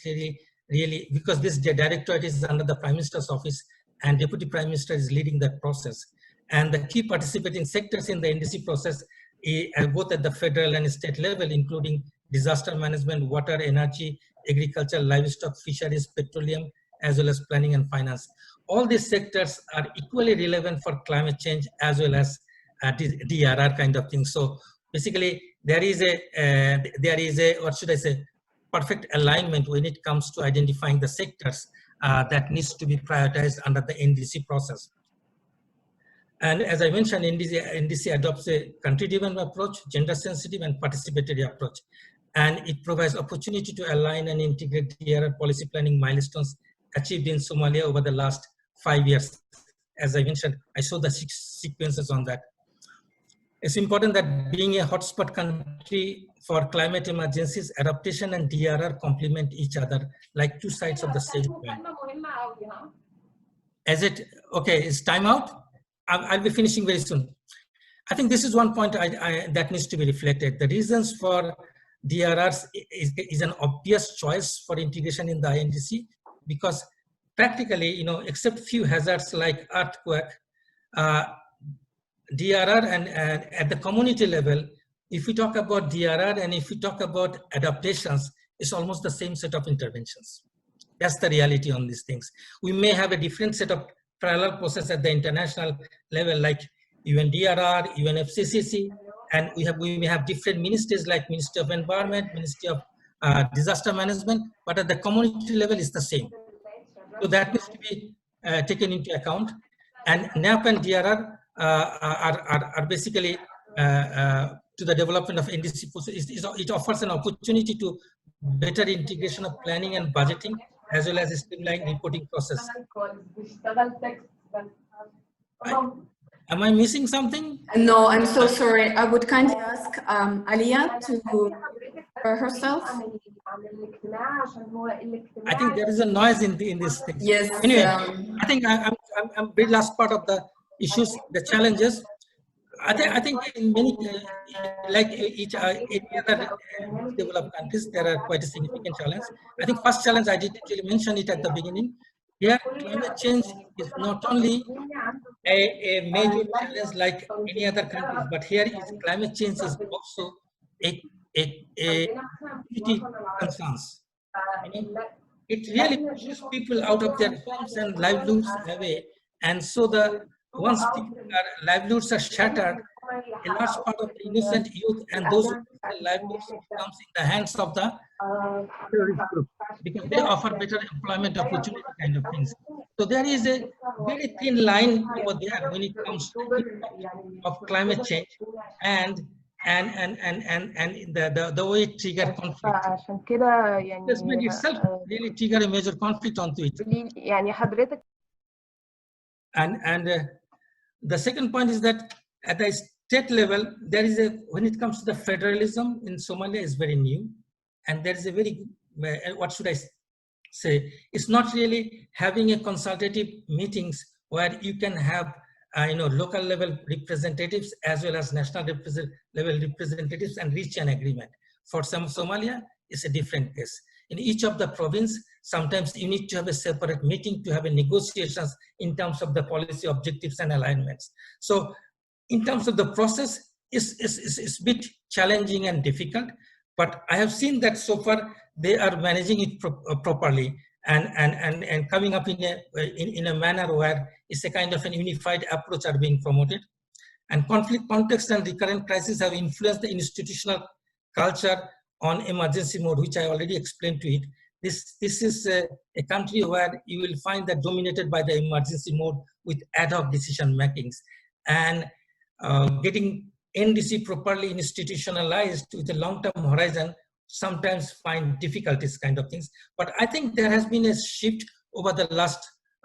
[SPEAKER 7] really, because this directorate is under the Prime Minister's office and Deputy Prime Minister is leading that process. And the key participating sectors in the NDC process both at the federal and state level, including disaster management, water, energy, agriculture, livestock, fisheries, petroleum, as well as planning and finance. All these sectors are equally relevant for climate change as well as DRR kind of thing. So basically, there is a what should I say, perfect alignment when it comes to identifying the sectors that needs to be prioritized under the NDC process. And as I mentioned, NDC adopts a country-driven approach, gender-sensitive and participatory approach. And it provides opportunity to align and integrate DRR policy planning milestones achieved in Somalia over the last 5 years. As I mentioned, I saw the 6 sequences on that. It's important that being a hotspot country for climate emergencies, adaptation and DRR complement each other like two sides of the same coin. Okay, is time out? I'll be finishing very soon. I think this is one point that needs to be reflected. The reasons for DRRs is an obvious choice for integration in the INDC, because practically, you know, except few hazards like earthquake, DRR and at the community level, if we talk about DRR and if we talk about adaptations, it's almost the same set of interventions. That's the reality on these things. We may have a different set of parallel process at the international level, like UNDRR, UNFCCC, and we may have different ministries like Ministry of Environment, Ministry of Disaster Management, but at the community level is the same. So that needs to be taken into account. And NAP and DRR are basically to the development of NDC. It offers an opportunity to better integration of planning and budgeting, as well as a streamlined reporting process. Am I missing something?
[SPEAKER 2] No, I'm so sorry. I would kindly ask Aliyah to for herself.
[SPEAKER 7] I think there is a noise in this thing.
[SPEAKER 2] Yes.
[SPEAKER 7] Anyway, I think I'm very last part of the issues, the challenges. I think in many, like any other developed countries, there are quite a significant challenge. I think first challenge, I didn't really mention it at the beginning. Here, climate change is not only a major challenge like any other countries, but here is climate change is also a concerns. It really pushes people out of their homes and livelihoods away, and so once livelihoods are shattered, a large part of the innocent youth and those livelihoods comes in the hands of the terrorist group, because they offer better employment opportunity kind of things. So there is a very thin line over there when it comes to the impact of climate change and the way it trigger conflict. This may itself really trigger a major conflict onto it. And the second point is that at the state level, there is when it comes to the federalism in Somalia is very new, and there is a very, what should I say, it's not really having a consultative meetings where you can have local level representatives as well as national level representatives and reach an agreement. For some Somalia, it's a different case. In each of the province, sometimes you need to have a separate meeting to have a negotiations in terms of the policy objectives and alignments. So in terms of the process, it's a bit challenging and difficult, but I have seen that so far they are managing it properly and coming up in a manner where it's a kind of an unified approach are being promoted. And conflict context and recurrent crises have influenced the institutional culture on emergency mode, which I already explained to it. This is a country where you will find that dominated by the emergency mode with ad hoc decision makings, and getting NDC properly institutionalized with a long-term horizon sometimes find difficulties kind of things. But I think there has been a shift over the last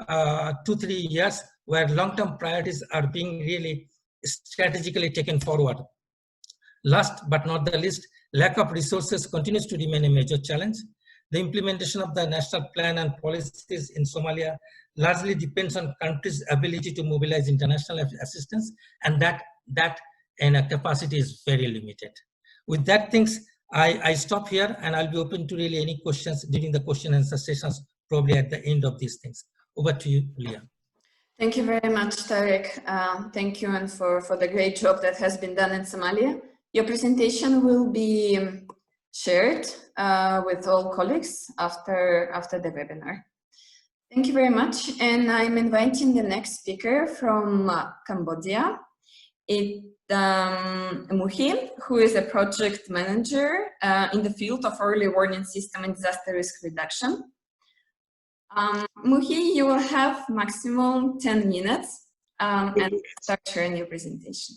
[SPEAKER 7] 2-3 years where long-term priorities are being really strategically taken forward. Last but not the least, lack of resources continues to remain a major challenge. The implementation of the national plan and policies in Somalia largely depends on countries' ability to mobilize international assistance, and that capacity is very limited. With that things, I stop here, and I'll be open to really any questions during the question and answer sessions, probably at the end of these things. Over to you, Leah.
[SPEAKER 2] Thank you very much, Tarek. Thank you, and for the great job that has been done in Somalia. Your presentation will be shared with all colleagues after the webinar. Thank you very much, and I'm inviting the next speaker from Cambodia. It's Muhi, who is a project manager in the field of early warning system and disaster risk reduction. Muhi, you will have maximum 10 minutes and start sharing your presentation.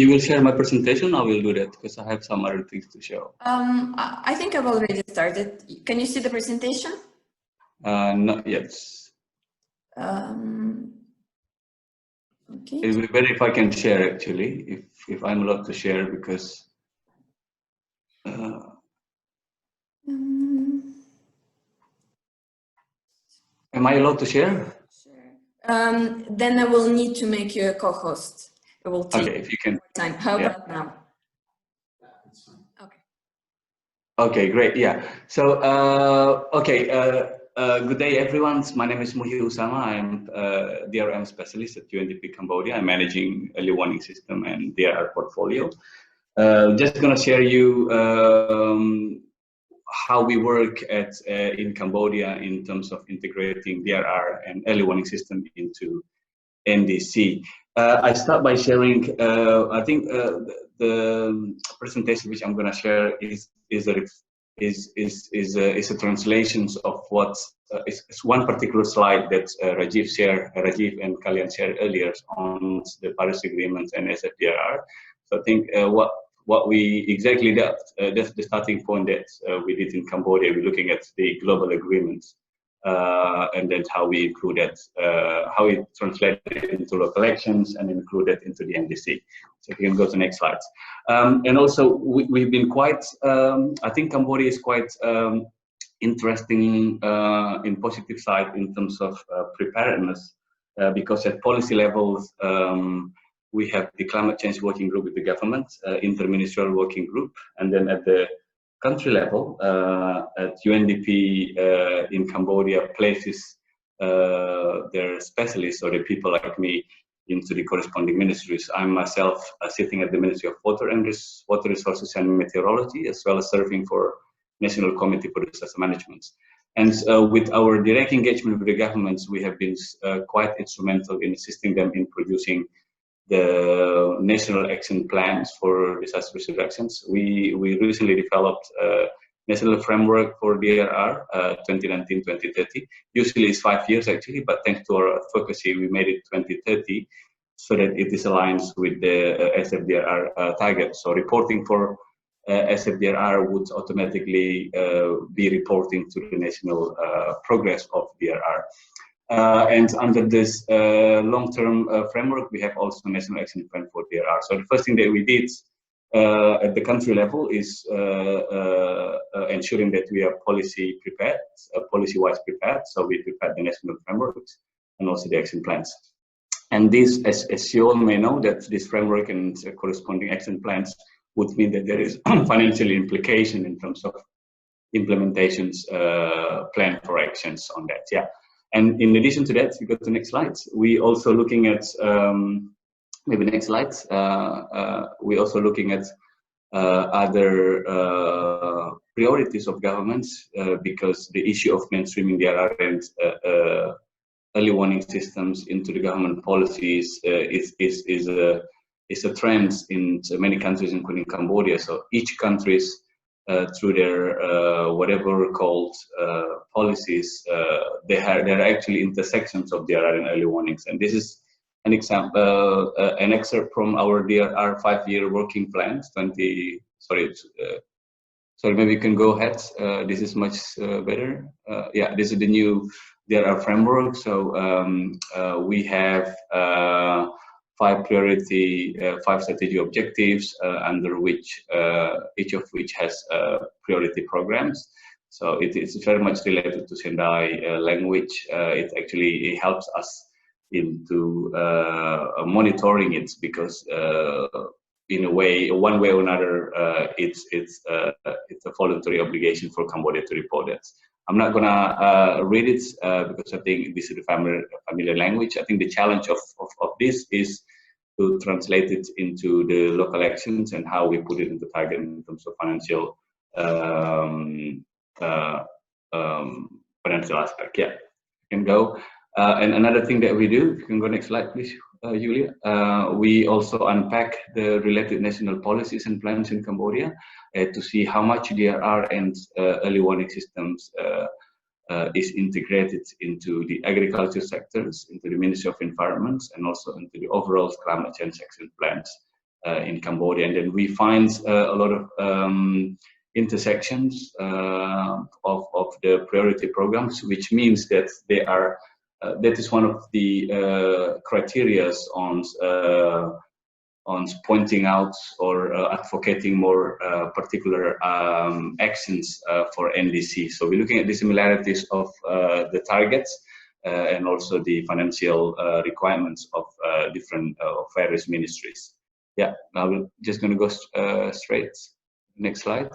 [SPEAKER 8] You will share my presentation. I will do that because I have some other things to show.
[SPEAKER 2] I think I've already started. Can you see the presentation?
[SPEAKER 8] Not yet.
[SPEAKER 2] Okay.
[SPEAKER 8] It will be better if I can share, actually, if I'm allowed to share, because am I allowed to share?
[SPEAKER 2] Sure. Then I will need to make you a co-host. It will take
[SPEAKER 8] if you can.
[SPEAKER 2] time. How about now? Okay.
[SPEAKER 8] Okay, great. Yeah. So, good day, everyone. My name is Muhi Usama. I'm a DRM specialist at UNDP Cambodia. I'm managing early warning system and DRR portfolio. Just gonna share you how we work in Cambodia in terms of integrating DRR and early warning system into NDC. I start by sharing. I think the presentation which I'm going to share is a translation of what is one particular slide that Rajiv and Kalyan shared earlier on the Paris Agreement and SFDRR. So I think what we exactly that's the starting point that we did in Cambodia. We're looking at the global agreements. And then how we include that, how we translate it into local actions and include that into the NDC. So if you can go to the next slide. And also, we've been quite, I think Cambodia is quite interesting in positive side in terms of preparedness, because at policy levels, we have the climate change working group with the government, interministerial working group, and then at the country level, at UNDP in Cambodia places their specialists or the people like me into the corresponding ministries. I'm myself sitting at the Ministry of Water Resources and Meteorology, as well as serving for National Committee for Disaster Management. And with our direct engagement with the governments, we have been quite instrumental in assisting them in producing the national action plans for disaster risk reductions. We recently developed a national framework for DRR 2019-2030. Usually it's 5 years actually, but thanks to our advocacy, we made it 2030 so that it is aligned with the SFDRR target. So reporting for SFDRR would automatically be reporting to the national progress of DRR. And under this long-term framework, we have also a national action plan for DRR. So the first thing that we did at the country level is ensuring that we are policy prepared, policy-wise prepared. So we prepared the national frameworks and also the action plans. And this, as you all may know, that this framework and corresponding action plans would mean that there is financial implication in terms of implementations, plan for actions on that. Yeah. And in addition to that, you go to the next slide. We also looking at maybe next slide. We're also looking at other priorities of governments because the issue of mainstreaming DRR and early warning systems into the government policies is a trend in many countries, including Cambodia. So each country's through their whatever called policies, there are actually intersections of DRR and early warnings. And this is an example, an excerpt from our DRR 5-year working plans. Sorry, maybe you can go ahead. This is much better. Yeah, this is the new DRR framework. So we have 5 strategic objectives under which each of which has priority programs. So it's very much related to Sendai language. It actually helps us into monitoring it because in a way, one way or another, it's a voluntary obligation for Cambodia to report that. I'm not gonna read it because I think this is a familiar language. I think the challenge of this is to translate it into the local actions and how we put it in the target in terms of financial financial aspect. Yeah, you can go. And another thing that we do, you can go next slide, please, Julia. We also unpack the related national policies and plans in Cambodia to see how much DRR and early warning systems is integrated into the agriculture sectors, into the Ministry of Environment, and also into the overall climate change action plans in Cambodia. And then we find a lot of intersections of the priority programs, which means that they are that is one of the criteria on pointing out or advocating more particular actions for NDC. So we're looking at the similarities of the targets and also the financial requirements of different various ministries. Yeah, I'm just going to go straight. Next slide.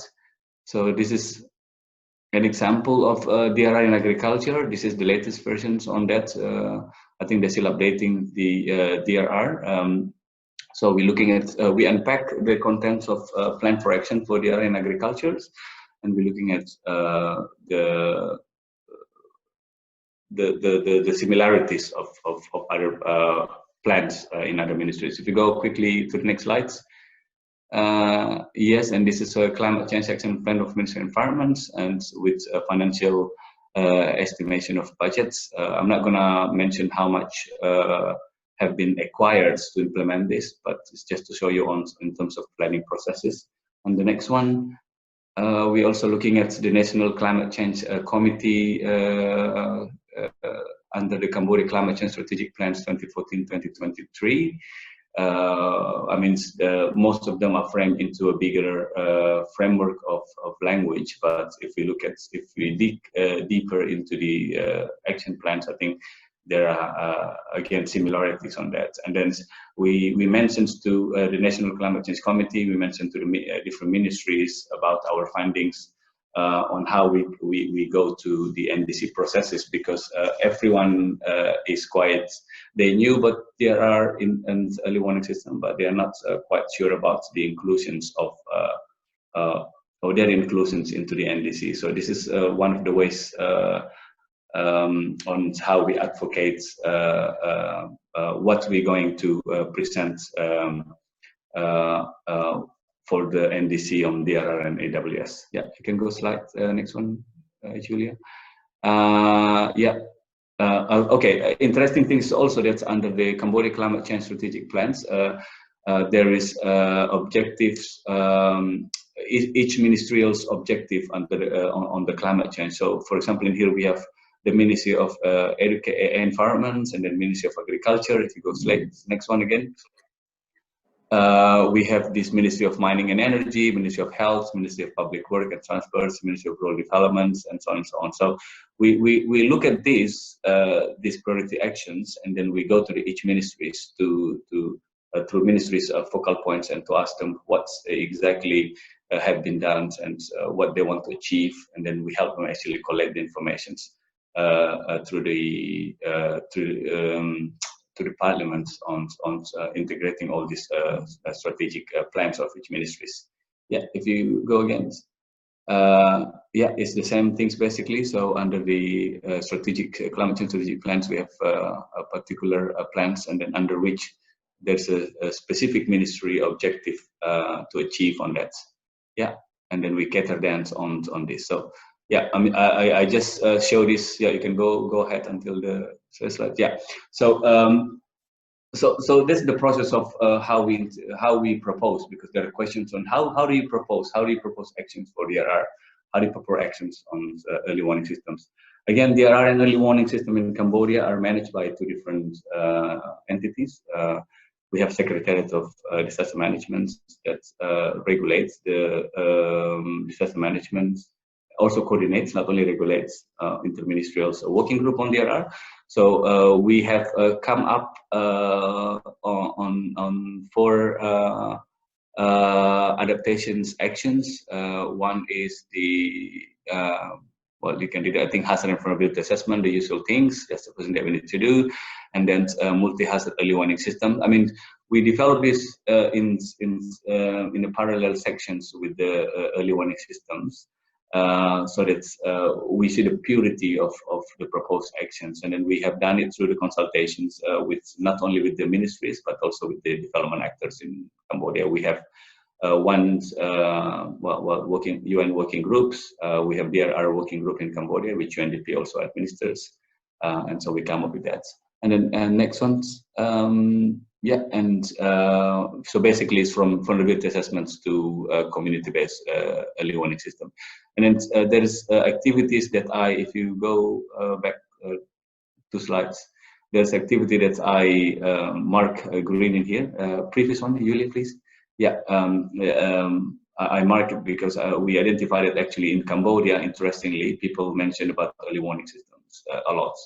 [SPEAKER 8] So this is an example of DRR in agriculture. This is the latest versions on that. I think they're still updating the DRR. So we're looking at, we unpack the contents of plan for action for DRR in agriculture, and we're looking at the similarities of other plans in other ministries. If you go quickly to the next slides. Yes, and this is a climate change action plan of Ministry of Environment and with a financial estimation of budgets. I'm not gonna mention how much have been acquired to implement this, but it's just to show you in terms of planning processes. On the next one, we're also looking at the National Climate Change Committee under the Cambodia Climate Change Strategic Plans 2014-2023. I mean, most of them are framed into a bigger framework of language, but if we dig deeper into the action plans, I think there are again similarities on that. And then we mentioned to the National Climate Change Committee, we mentioned to the different ministries about our findings on how we go to the NDC processes, because everyone is quite, they knew but there are in an early warning system, but they are not quite sure about the inclusions of or their inclusions into the NDC. So this is one of the ways on how we advocate what we're going to present for the NDC on DRR and AWS. Yeah, you can go slide next one, Julia. Yeah. Okay. Interesting things also that's under the Cambodia Climate Change Strategic Plans. There is objectives. Each ministerial's objective under on the climate change. So, for example, in here we have the Ministry of Environment and then Ministry of Agriculture. If you go slide next one again. We have this Ministry of Mining and Energy, Ministry of Health, Ministry of Public Work and Transport, Ministry of Rural Development, and so on and so on. So we look at these priority actions, and then we go to each ministries through ministries focal points and to ask them what exactly have been done and what they want to achieve, and then we help them actually collect the information through the parliament on integrating all these strategic plans of each ministries. Yeah, if you go again, yeah, it's the same things basically. So under the strategic climate change strategic plans, we have a particular plans, and then under which there's a specific ministry objective to achieve on that. Yeah, and then we cater then on this. So yeah, I mean, I just show this. Yeah, you can go ahead until the slide. Yeah, so so this is the process of how we propose, because there are questions on how do you propose actions for DRR, how do you propose actions on early warning systems. Again, DRR and early warning system in Cambodia are managed by two different entities. We have Secretariat of Disaster Management that regulates the disaster management, also coordinates, not only regulates, interministerial working group on DRR. So we have come up on four adaptations actions. One is the well, you can do that. I think hazard and vulnerability assessment, the usual things. That's the first thing that we need to do, and then multi-hazard early warning system. I mean, we developed this in the parallel sections with the early warning systems, so that we see the purity of the proposed actions, and then we have done it through the consultations with not only with the ministries but also with the development actors in Cambodia. We have UN working groups. We have DRR working group in Cambodia, which UNDP also administers, and so we come up with that. And then next ones, yeah, and so basically it's from vulnerability assessments to community-based early warning system. And then there's activities that if you go back 2 slides, there's activity that I mark green in here. Previous one, Julia, please. Yeah, I mark it because we identified it actually in Cambodia. Interestingly, people mentioned about early warning systems a lot.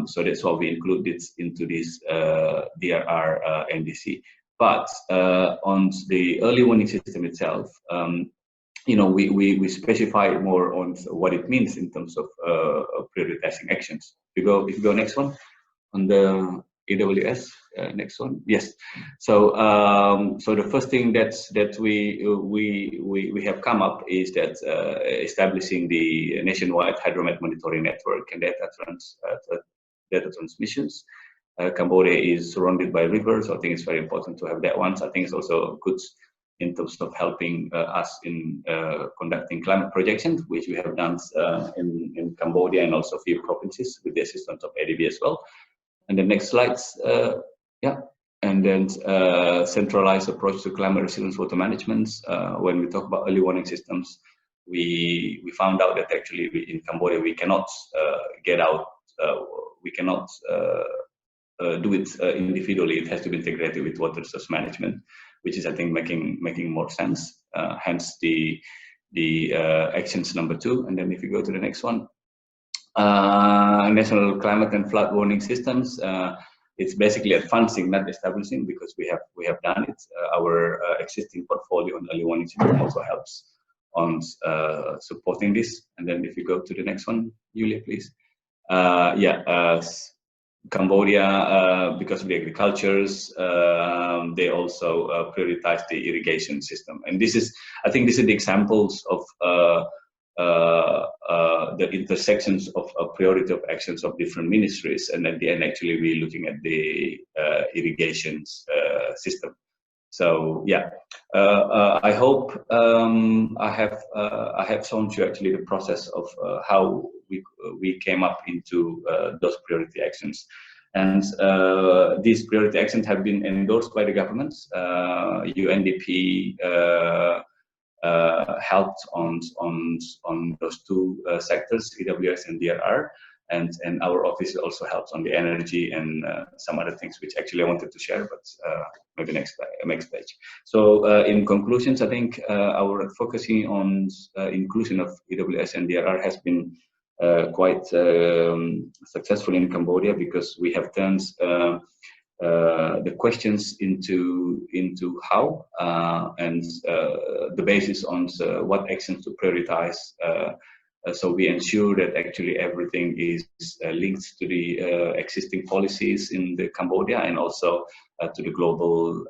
[SPEAKER 8] So that's why we include this into this DRR NDC. But on the early warning system itself, you know, we specify more on what it means in terms of prioritizing actions. If you go next one on the AWS, next one. Yes. So so the first thing that we have come up is that establishing the nationwide hydromet monitoring network and data transmissions. Cambodia is surrounded by rivers, so I think it's very important to have that one. So I think it's also good in terms of helping us in conducting climate projections, which we have done in Cambodia and also a few provinces with the assistance of ADB as well. And the next slides, yeah, and then centralized approach to climate resilience water management. When we talk about early warning systems, we found out that actually in Cambodia we cannot get out, we cannot do it individually. It has to be integrated with water resource management, which is I think making more sense. Hence the actions number 2. And then if you go to the next one. National climate and flood warning systems. It's basically advancing, not establishing, because we have done it. Our existing portfolio on early warning system also helps on supporting this. And then if you go to the next one, Julia, please. Yeah, Cambodia, because of the agricultures, they also prioritize the irrigation system. And this is, I think, this is the examples of the intersections of priority of actions of different ministries, and at the end actually we're looking at the irrigations system. So yeah, I hope I have shown you actually the process of how we came up into those priority actions, and these priority actions have been endorsed by the governments. UNDP helped on those 2 sectors, EWS and DRR, and our office also helps on the energy and some other things which actually I wanted to share, but maybe next page. So in conclusions, I think our focusing on inclusion of EWS and DRR has been quite successful in Cambodia, because we have turned the questions into how and the basis on what actions to prioritize. So we ensure that actually everything is linked to the existing policies in the Cambodia and also to the global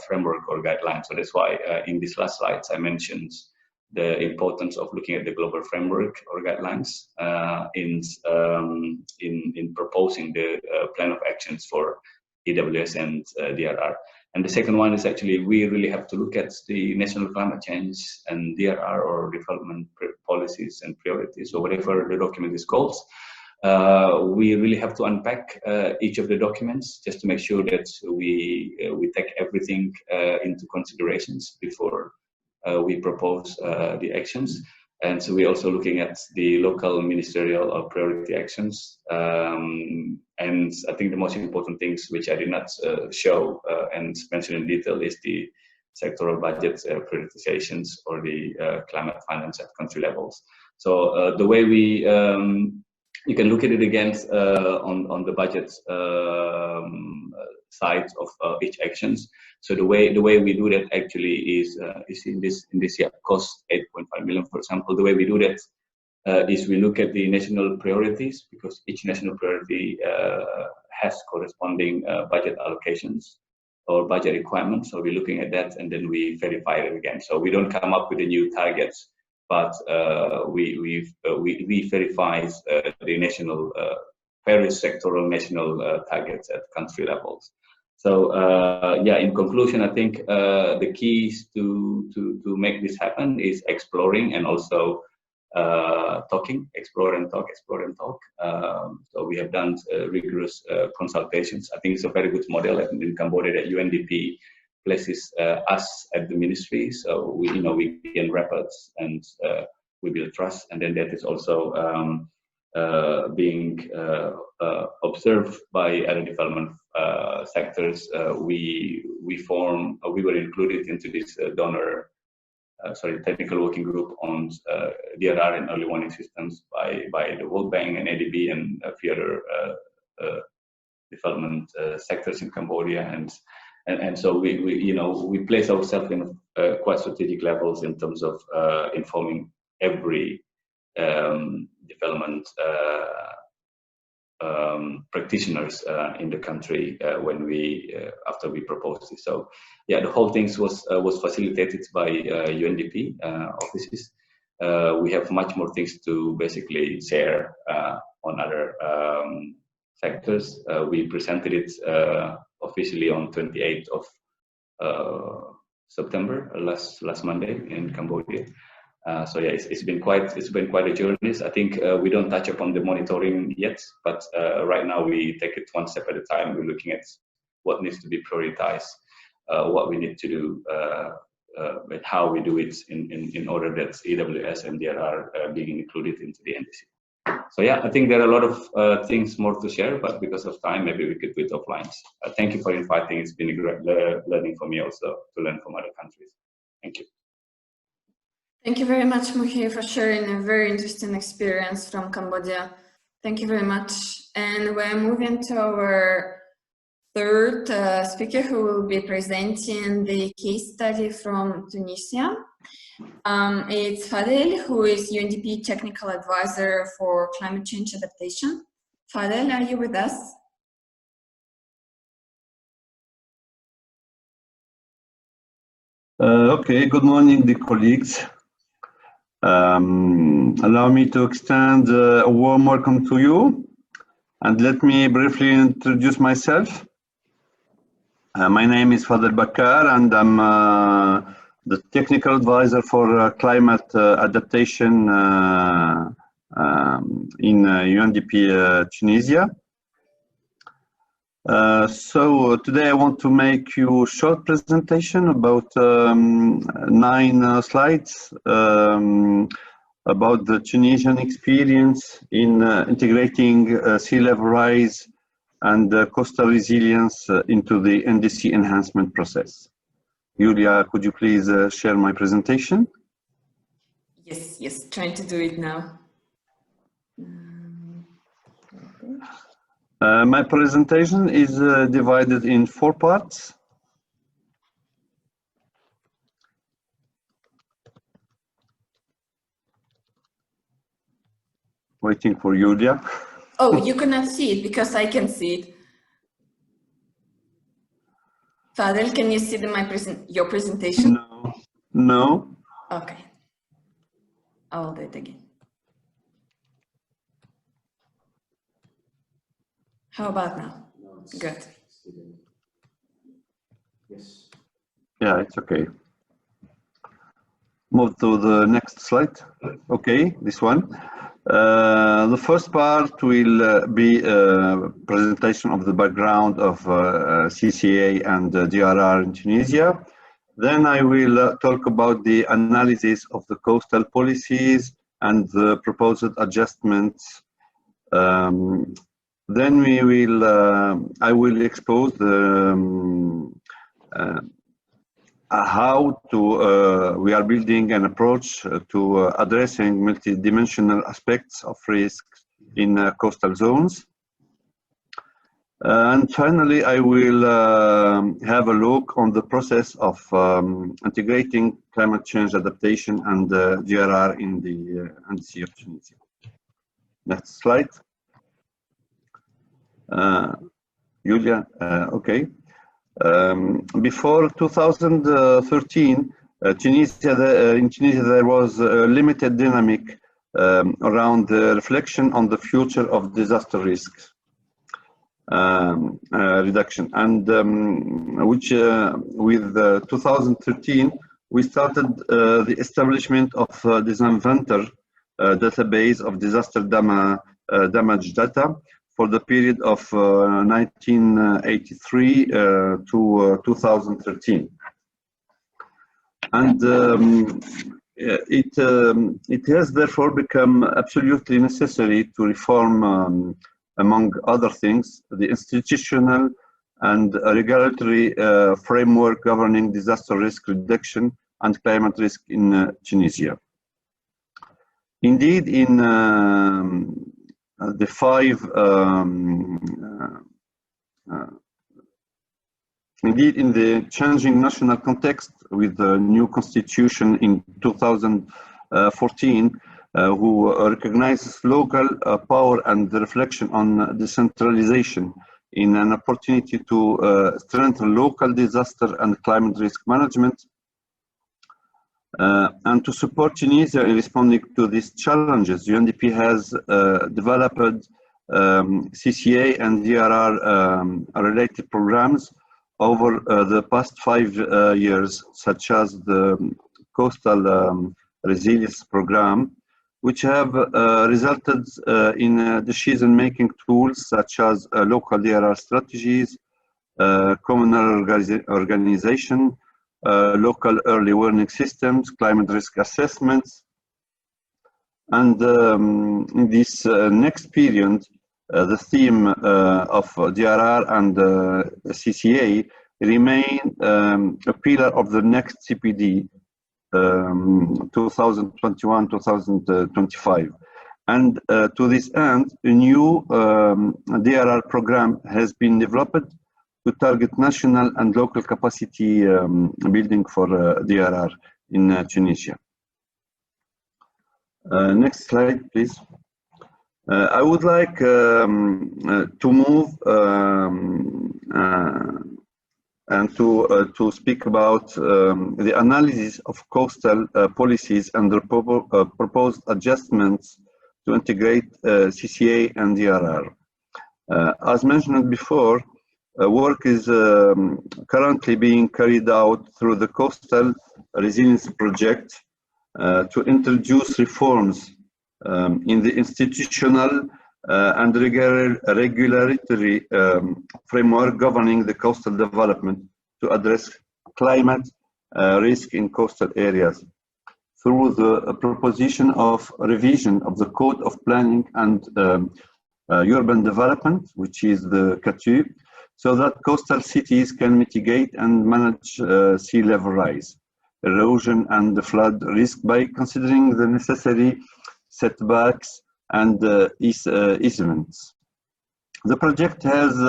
[SPEAKER 8] framework or guidelines. So that's why in these last slides I mentioned the importance of looking at the global framework or guidelines in proposing the plan of actions for EWS and DRR. And the second one is actually we really have to look at the national climate change and DRR or development policies and priorities, or whatever the document is called. We really have to unpack each of the documents just to make sure that we take everything into considerations before we propose the actions. And so we're also looking at the local ministerial or priority actions. And I think the most important things, which I did not show and mention in detail, is the sectoral budget prioritizations or the climate finance at country levels. So the way we, you can look at it again on the budget sides of each actions. So the way we do that actually is in this year cost 8.5 million, for example. The way we do that is we look at the national priorities, because each national priority has corresponding budget allocations or budget requirements. So we're looking at that and then we verify it again. So we don't come up with the new targets, but we verify the national various sectoral national targets at country levels. So yeah, in conclusion, I think the keys to make this happen is exploring and also talking, explore and talk. So we have done rigorous consultations. I think it's a very good model in Cambodia that UNDP places us at the ministry. So we gain records and we build trust, and then that is also being observed by other development sectors. We were included into this technical working group on DRR and early warning systems by the World Bank and ADB and a few other development sectors in Cambodia, and so we place ourselves in quite strategic levels in terms of informing every development practitioners in the country when after we proposed this. So yeah, the whole thing was facilitated by UNDP offices. We have much more things to basically share on other sectors. We presented it officially on 28th of September, last Monday in Cambodia. So yeah, it's been quite a journey. I think we don't touch upon the monitoring yet, but right now we take it one step at a time. We're looking at what needs to be prioritized, what we need to do, and how we do it in order that EWS and DRR are being included into the NDC. So yeah, I think there are a lot of things more to share, but because of time, maybe we could do it offline. Thank you for inviting. It's been a great learning for me also to learn from other countries. Thank you.
[SPEAKER 2] Thank you very much, Muhi, for sharing a very interesting experience from Cambodia. Thank you very much. And we're moving to our third speaker, who will be presenting the case study from Tunisia. It's Fadel, who is UNDP Technical Advisor for Climate Change Adaptation. Fadel, are you with us?
[SPEAKER 9] Okay, good morning, dear colleagues. Allow me to extend a warm welcome to you, and let me briefly introduce myself. My name is Fadel Bakar, and I'm the technical advisor for climate adaptation in UNDP Tunisia. So today I want to make you a short presentation about 9 slides about the Tunisian experience in integrating sea level rise and coastal resilience into the NDC enhancement process. Julia, could you please share my presentation?
[SPEAKER 2] Yes, trying to do it now.
[SPEAKER 9] My presentation is divided in 4 parts. Waiting for Julia.
[SPEAKER 2] Oh, you cannot see it because I can see it. Fadel, can you see your presentation?
[SPEAKER 9] No. No.
[SPEAKER 2] Okay. I will do it again. How about now? Good.
[SPEAKER 9] Yes. Yeah, it's okay. Move to the next slide. Okay, this one. The first part will be a presentation of the background of CCA and DRR in Tunisia. Then I will talk about the analysis of the coastal policies and the proposed adjustments. Then I will expose how we are building an approach to addressing multidimensional aspects of risk in coastal zones. And finally, I will have a look on the process of integrating climate change adaptation and DRR in the NDC of Tunisia. Next slide. Julia, okay. Before 2013, in Tunisia there was a limited dynamic around the reflection on the future of disaster risks reduction, and which with 2013 we started the establishment of this inventor database of disaster damage data for the period of 1983 to 2013. And it has therefore become absolutely necessary to reform, among other things, the institutional and regulatory framework governing disaster risk reduction and climate risk in Tunisia. Indeed, in the changing national context with the new constitution in 2014, who recognizes local power and the reflection on decentralization in an opportunity to strengthen local disaster and climate risk management, and to support Tunisia in responding to these challenges. UNDP has developed CCA and DRR related programs over the past 5 years, such as the Coastal Resilience Program, which have resulted in decision-making tools such as local DRR strategies, communal organization, local early warning systems, climate risk assessments. And in this next period, the theme of DRR and CCA remain a pillar of the next CPD 2021-2025. And to this end, a new DRR program has been developed to target national and local capacity building for DRR in Tunisia. Next slide, please. I would like to move and to speak about the analysis of coastal policies and the proposed adjustments to integrate CCA and DRR. As mentioned before, work is currently being carried out through the Coastal Resilience Project to introduce reforms in the institutional and regulatory framework governing the coastal development to address climate risk in coastal areas through the proposition of revision of the Code of Planning and Urban Development, which is the CATU, so that coastal cities can mitigate and manage sea level rise, erosion and flood risk by considering the necessary setbacks and easements. The project has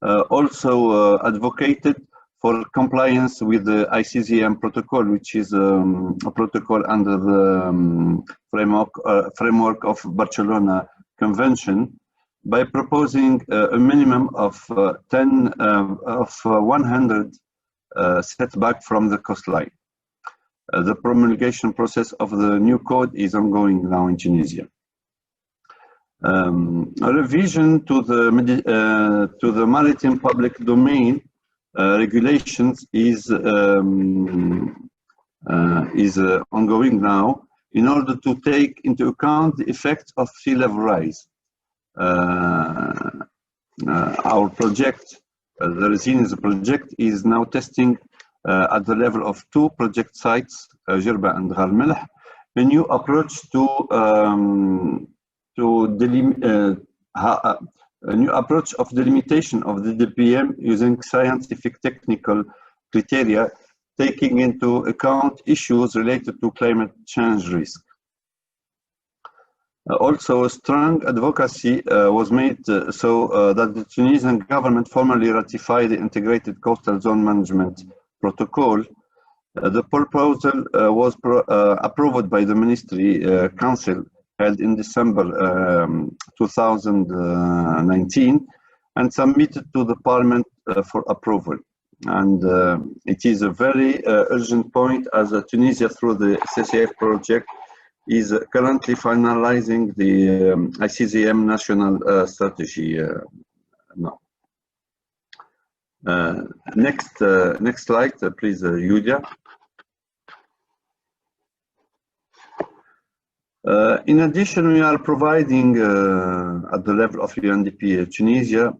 [SPEAKER 9] also advocated for compliance with the ICZM protocol, which is a protocol under the framework of Barcelona Convention, by proposing a minimum of 100 setback from the coastline. The promulgation process of the new code is ongoing now in Tunisia. A revision to the maritime public domain regulations is ongoing now in order to take into account the effects of sea level rise. Our project, the Resilience Project, is now testing at the level of 2 project sites, Jerba and Ghar Melh, a new approach to a new approach of delimitation of the DPM using scientific technical criteria, taking into account issues related to climate change risk. Also, strong advocacy was made so that the Tunisian government formally ratified the Integrated Coastal Zone Management Protocol. The proposal was approved by the Ministry Council held in December 2019 and submitted to the Parliament for approval. And it is a very urgent point as Tunisia, through the CCF project, is currently finalizing the ICZM national strategy now. Next slide, please, Julia. In addition, we are providing at the level of UNDP Tunisia,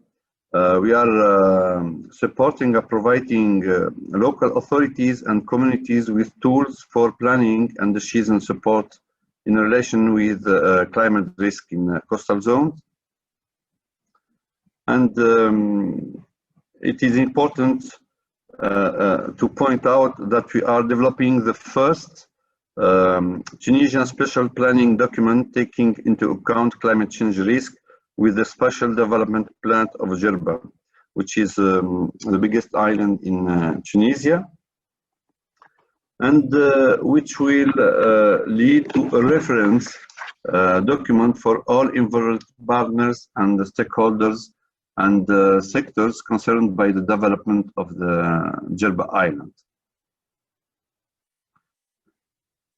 [SPEAKER 9] we are supporting and providing local authorities and communities with tools for planning and decision support in relation with climate risk in coastal zones. And it is important to point out that we are developing the first Tunisian special planning document taking into account climate change risk with the special development plan of Djerba, which is the biggest island in Tunisia, and which will lead to a reference document for all involved partners and the stakeholders and sectors concerned by the development of the Djerba Island.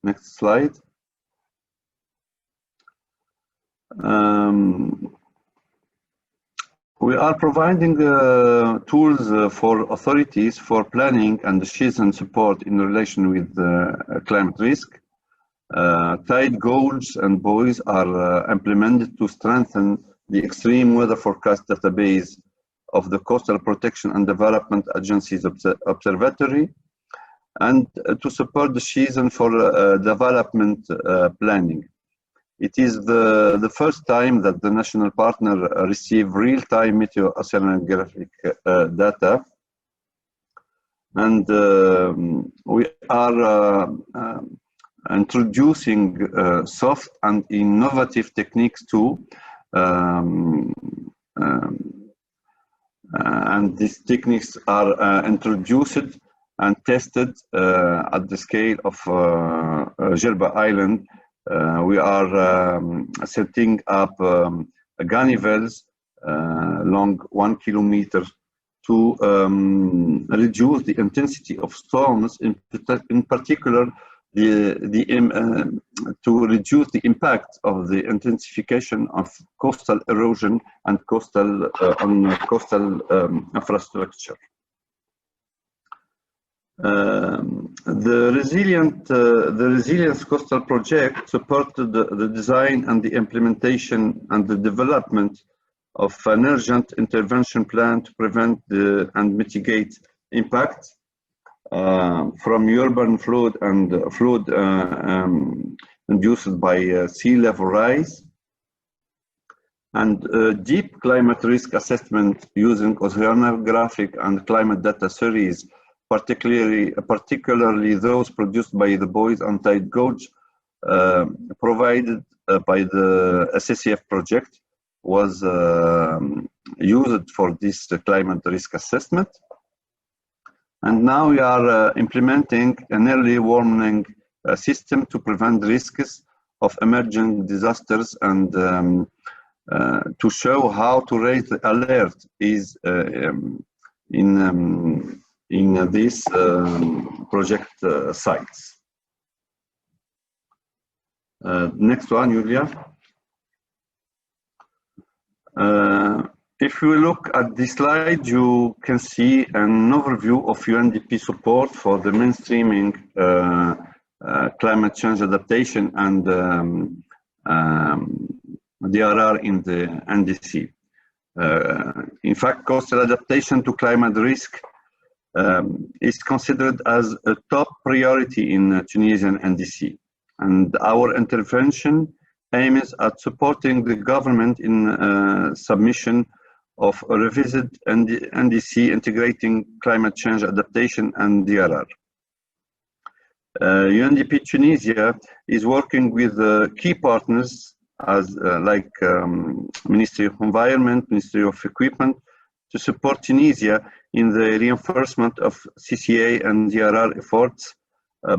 [SPEAKER 9] Next slide. We are providing tools for authorities for planning and decision support in relation with climate risk. Tide gauges and buoys are implemented to strengthen the extreme weather forecast database of the Coastal Protection and Development Agency's Observatory, and to support the season for development planning. It is the first time that the national partner receive real-time meteoroceanographic data, and we are introducing soft and innovative techniques too, and these techniques are introduced and tested at the scale of Djerba Island. We are setting up ganivels long 1 kilometer to reduce the intensity of storms, in particular to reduce the impact of the intensification of coastal erosion and coastal infrastructure. The Resilience Coastal Project supported the design and the implementation and the development of an urgent intervention plan to prevent and mitigate impact from urban flood and flood induced by sea level rise, and deep climate risk assessment using oceanographic and climate data series, particularly those produced by the buoys and tide gauge provided by the SCF project, was used for this climate risk assessment. And now we are implementing an early warning system to prevent risks of emerging disasters, and to show how to raise the alert is in these project sites. Next one, Julia. If you look at this slide, you can see an overview of UNDP support for the mainstreaming climate change adaptation and DRR in the NDC. In fact, coastal adaptation to climate risk is considered as a top priority in Tunisian NDC, and our intervention aims at supporting the government in submission of a revised NDC integrating climate change adaptation and DRR. UNDP Tunisia is working with key partners as like Ministry of Environment, Ministry of Equipment, to support Tunisia in the reinforcement of CCA and DRR efforts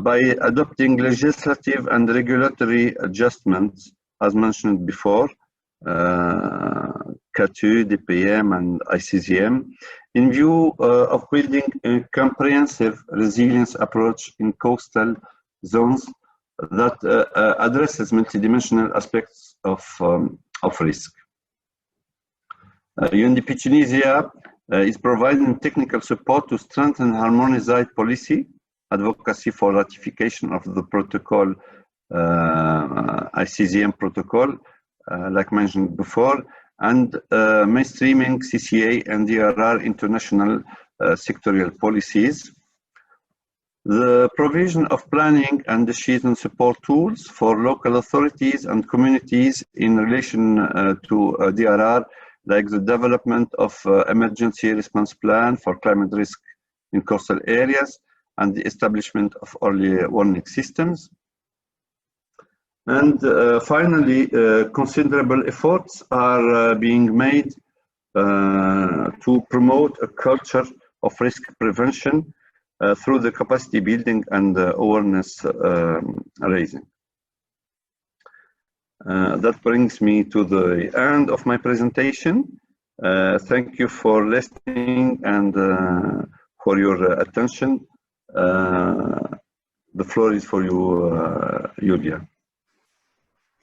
[SPEAKER 9] by adopting legislative and regulatory adjustments, as mentioned before, K2, DPM, and ICCM, in view of building a comprehensive resilience approach in coastal zones that addresses multidimensional aspects of risk. UNDP Tunisia is providing technical support to strengthen harmonized policy, advocacy for ratification of the protocol, ICCM protocol, like mentioned before, and mainstreaming CCA and DRR international sectorial policies. The provision of planning and decision support tools for local authorities and communities in relation to DRR, like the development of emergency response plan for climate risk in coastal areas and the establishment of early warning systems. And finally, considerable efforts are being made to promote a culture of risk prevention through the capacity building and awareness raising. That brings me to the end of my presentation. Thank you for listening and for your attention. The floor is for you, Julia.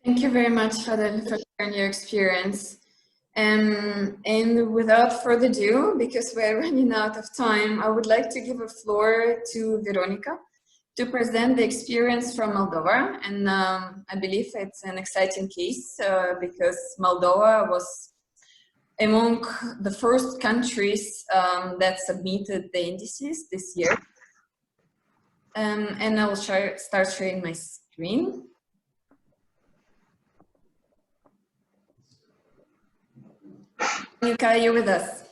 [SPEAKER 2] Thank you very much, Fadel, for sharing your experience. And without further ado, because we're running out of time, I would like to give a floor to Veronica to present the experience from Moldova. And I believe it's an exciting case because Moldova was among the first countries that submitted the indices this year. And I will start sharing my screen. Veronica, are you with us?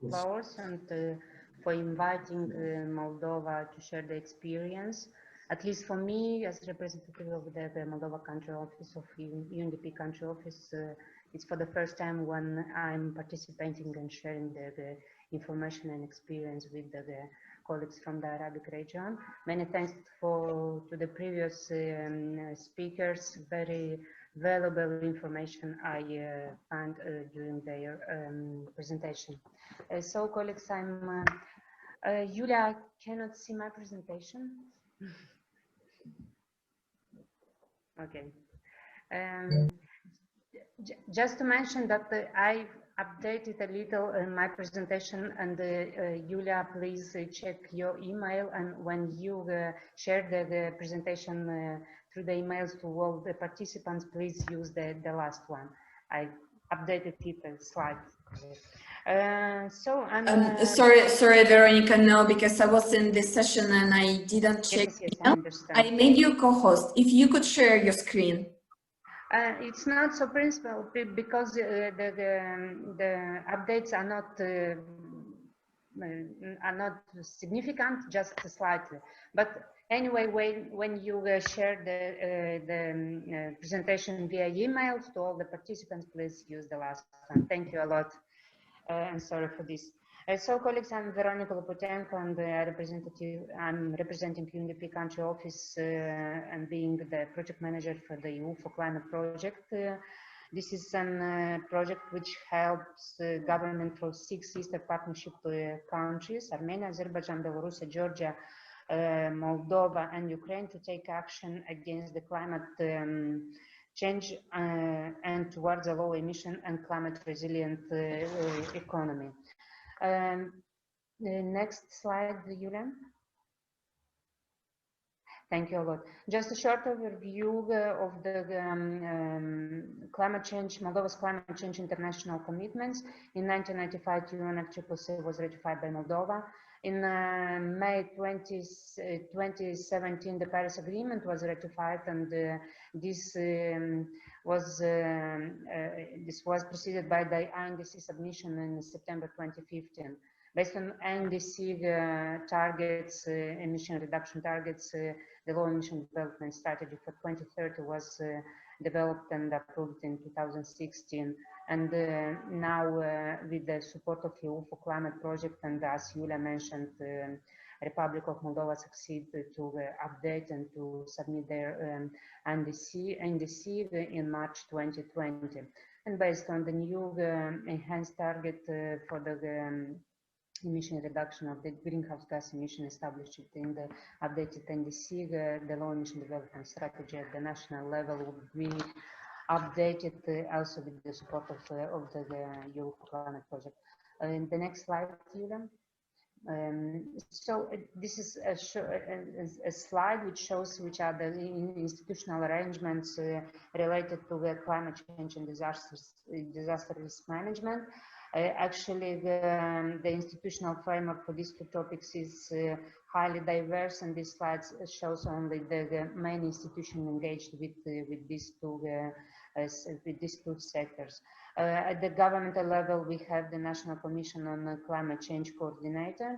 [SPEAKER 10] Flowers and for inviting Moldova to share the experience. At least for me, as representative of the Moldova country office of UNDP country office, it's for the first time when I'm participating and sharing the information and experience with the colleagues from the Arabic region. Many thanks to the previous speakers. Very valuable information I found during their presentation. So colleagues, Julia, I cannot see my presentation. Okay. Just to mention that I updated a little my presentation, and Julia, please check your email, and when you share the presentation through the emails to all the participants, please use the last one. I updated it a slide. So I'm
[SPEAKER 2] sorry, Veronica, no, because I was in this session and I didn't check.
[SPEAKER 10] Yes, I understand.
[SPEAKER 2] I made you co-host. If you could share your screen.
[SPEAKER 10] It's not so principal because the updates are not significant, just slightly. But anyway, when you share the presentation via email to all the participants, please use the last one. Thank you a lot. I'm sorry for this. So, colleagues, I'm Veronica Loputenko, and I'm representing UNDP country office and being the project manager for the EU for Climate project. This is a project which helps government for 6 Eastern Partnership countries: Armenia, Azerbaijan, Belarus, Georgia, Moldova, and Ukraine, to take action against the climate change and towards a low emission and climate resilient economy. Next slide, Julia. Thank you a lot. Just a short overview of the climate change, Moldova's climate change international commitments. In 1995, UNFCCC was ratified by Moldova. In May 2017, the Paris Agreement was ratified, and this this was preceded by the NDC submission in September 2015. Based on NDC targets, emission reduction targets, the low emission development strategy for 2030 was developed and approved in 2016. And now with the support of EU for Climate Project, and as Yulia mentioned, Republic of Moldova succeeded to update and to submit their NDC in March 2020. And based on the new enhanced target for the emission reduction of the greenhouse gas emission established in the updated NDC, the low emission development strategy at the national level will be updated also with the support of the EU Climate Project. In the next slide, Yulia. So this is a slide which shows which are the institutional arrangements related to the climate change and disaster risk management. Actually, the institutional framework for these two topics is highly diverse, and this slide shows only the main institution engaged with these two sectors. At the governmental level, we have the National Commission on Climate Change Coordinator.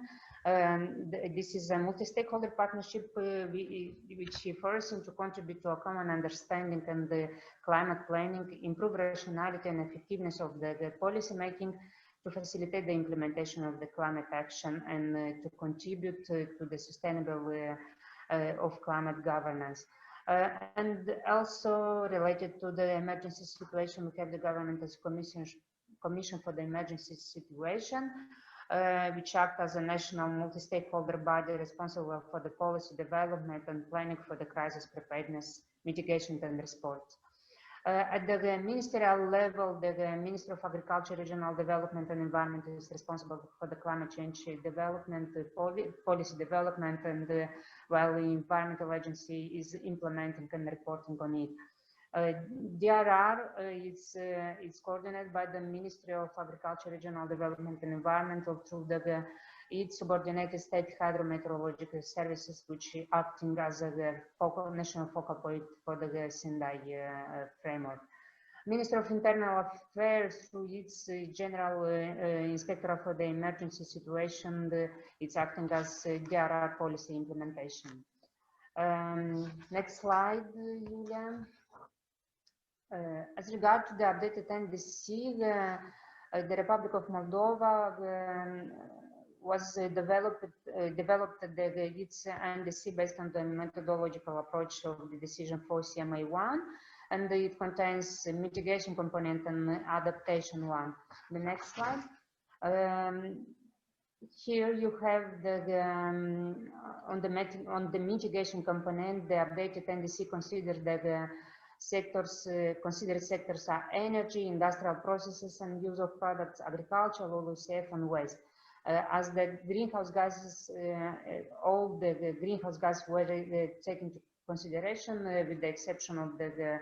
[SPEAKER 10] This is a multi-stakeholder partnership which focuses to contribute to a common understanding and the climate planning, improve rationality and effectiveness of the policy making, to facilitate the implementation of the climate action and to contribute to the sustainable of climate governance. And also related to the emergency situation, we have the government as Commission for the Emergency Situation, which acts as a national multi-stakeholder body responsible for the policy development and planning for the crisis preparedness, mitigation and response. At the ministerial level, the Minister of Agriculture, Regional Development and Environment is responsible for the climate change development, policy development, and while the Environmental Agency is implementing and reporting on it. DRR is coordinated by the Ministry of Agriculture, Regional Development and Environment through its subordinated state hydrometeorological services, which acting as a national focal point for the Sendai framework. Minister of Internal Affairs, through its General Inspector for the Emergency Situation, it's acting as DRR policy implementation. Next slide, Yulia. As regard to the updated NDC, the Republic of Moldova was developed its NDC based on the methodological approach of the decision 4 CMA1, and it contains a mitigation component and adaptation one. The next slide. Here you have on the mitigation component, the updated NDC considers that the considered sectors are energy, industrial processes and use of products, agriculture, LULUCF and waste. As the greenhouse gases, all the greenhouse gases were taken into consideration with the exception of the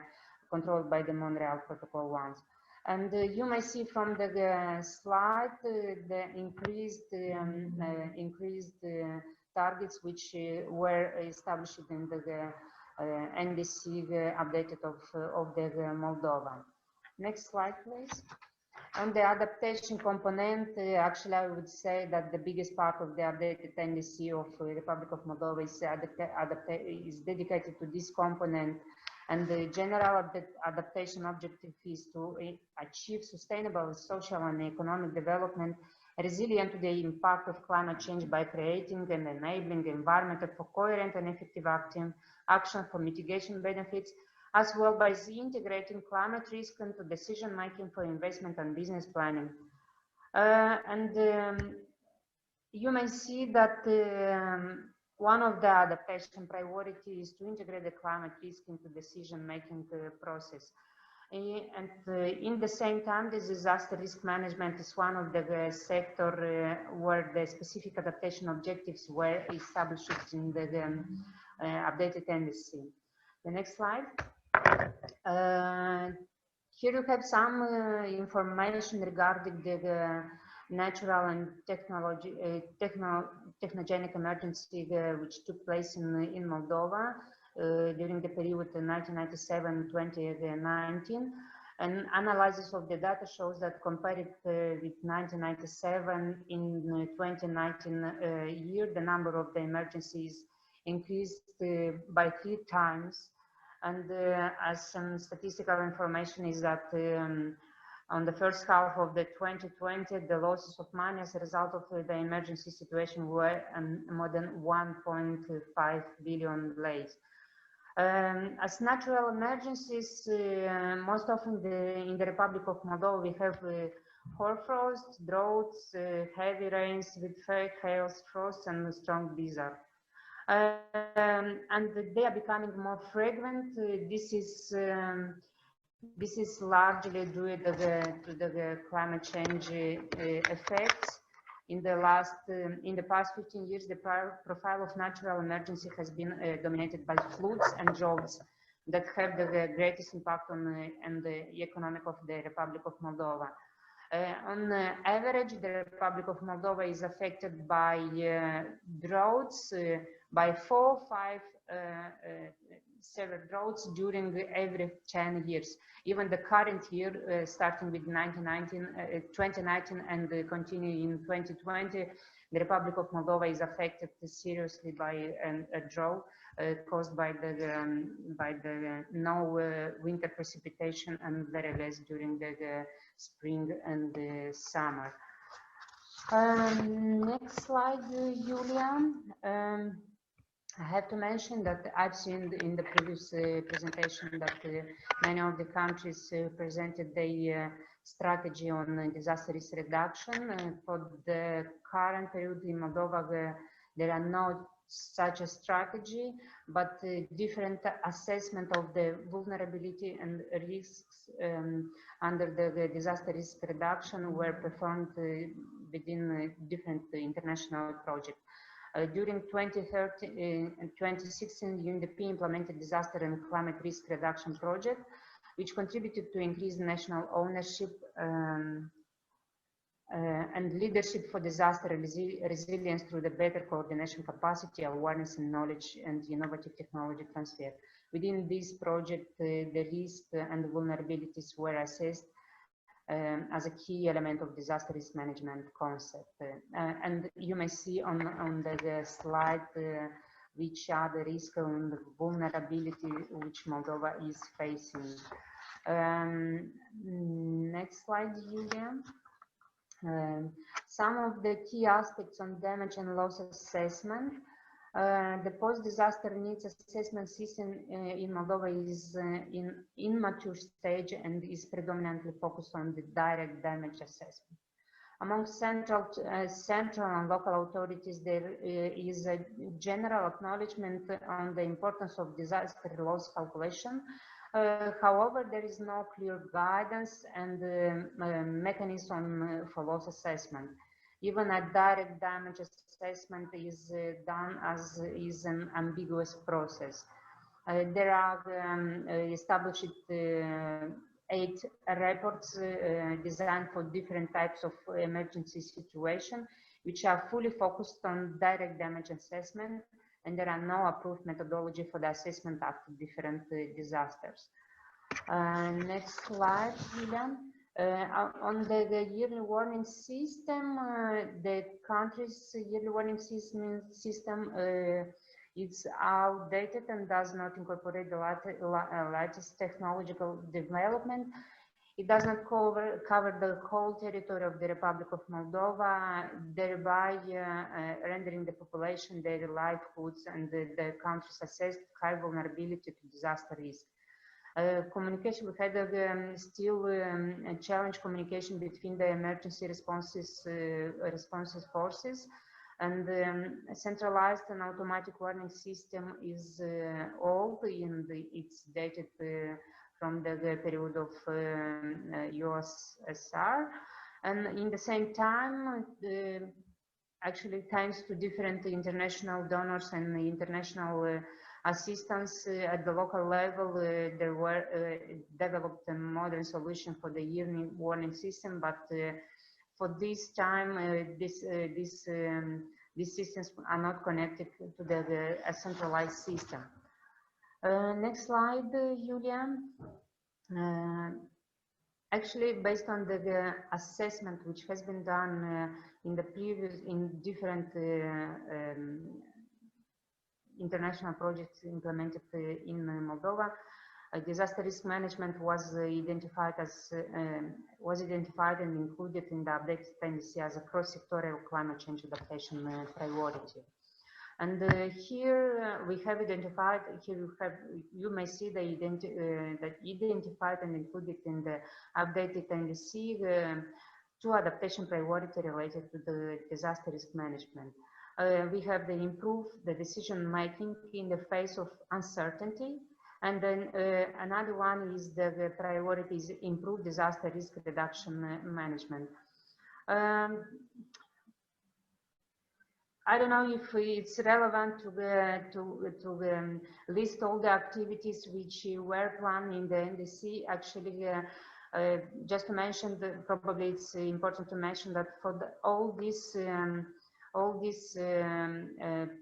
[SPEAKER 10] controlled by the Montreal Protocol ones. And you may see from the slide the increased targets which were established in the NDC updated of the Moldova. Next slide, please. On the adaptation component, actually, I would say that the biggest part of the updated NDC of the Republic of Moldova is dedicated to this component. And the general adaptation objective is to achieve sustainable social and economic development, resilient to the impact of climate change by creating and enabling the environment for coherent and effective action for mitigation benefits, as well by integrating climate risk into decision-making for investment and business planning. You may see that one of the adaptation priorities is to integrate the climate risk into decision-making process. And in the same time, the disaster risk management is one of the sector where the specific adaptation objectives were established in the updated NDC. The next slide. Here you have some information regarding the natural and technogenic emergency which took place in Moldova. during the period 1997-2019. An analysis of the data shows that compared with 1997, in 2019 year, the number of the emergencies increased by 3 times. And as some statistical information is that on the first half of the 2020, the losses of money as a result of the emergency situation were more than 1.5 billion lei. As natural emergencies, most often in the Republic of Moldova, we have hoarfrost, droughts, heavy rains with hail, frost, and strong blizzard. And they are becoming more frequent. This is largely due to the climate change effects. In the past 15 years, the profile of natural emergency has been dominated by floods and droughts that have the greatest impact on the economic of the Republic of Moldova. On average, the Republic of Moldova is affected by droughts by 4-5 severe droughts during every 10 years. Even the current year, starting with 2019 and continuing in 2020, the Republic of Moldova is affected seriously by a drought caused by the no winter precipitation and very less during the spring and the summer. Next slide, Julia. I have to mention that I've seen in the previous presentation that many of the countries presented their strategy on disaster risk reduction. For the current period in Moldova, there are no such a strategy, but different assessment of the vulnerability and risks under the disaster risk reduction were performed within different international projects. During 2013 and 2016, UNDP implemented disaster and climate risk reduction project, which contributed to increase national ownership and leadership for disaster resilience through the better coordination capacity, awareness and knowledge and innovative technology transfer. Within this project, the risks and vulnerabilities were assessed as a key element of disaster risk management concept. And you may see on the slide which are the risks and vulnerability which Moldova is facing. Next slide, Julia. Some of the key aspects on damage and loss assessment. The post-disaster needs assessment system in Moldova is in immature stage and is predominantly focused on the direct damage assessment. Among central and local authorities, there is a general acknowledgement on the importance of disaster loss calculation. However, there is no clear guidance and mechanism for loss assessment. Even a direct damage assessment is done as is an ambiguous process. There are established 8 reports designed for different types of emergency situation, which are fully focused on direct damage assessment, and there are no approved methodology for the assessment after different disasters. Next slide, Julian. On the yearly warning system, the country's yearly warning system is outdated and does not incorporate the latest technological development. It does not cover the whole territory of the Republic of Moldova, thereby rendering the population, their livelihoods, and the country's assessed high vulnerability to disaster risk. Communication, we had still a challenge communication between the emergency responses forces, and centralized and automatic warning system is old, and it's dated from the period of USSR. And in the same time, actually thanks to different international donors and international assistance at the local level, there were developed a modern solution for the yearly warning system, but for this time, these systems are not connected to the centralized system. Next slide, Julia. Actually, based on the assessment which has been done in different international projects implemented in Moldova, disaster risk management was identified and included in the updated NDC as a cross-sectorial climate change adaptation priority. And here we have identified, you may see the identified and included in the updated NDC, two adaptation priority related to the disaster risk management. We have the improve the decision making in the face of uncertainty. And then another one is the priority is improve disaster risk reduction management. I don't know if it's relevant to list all the activities which were planned in the NDC. Actually, just to mention, probably it's important to mention that for all these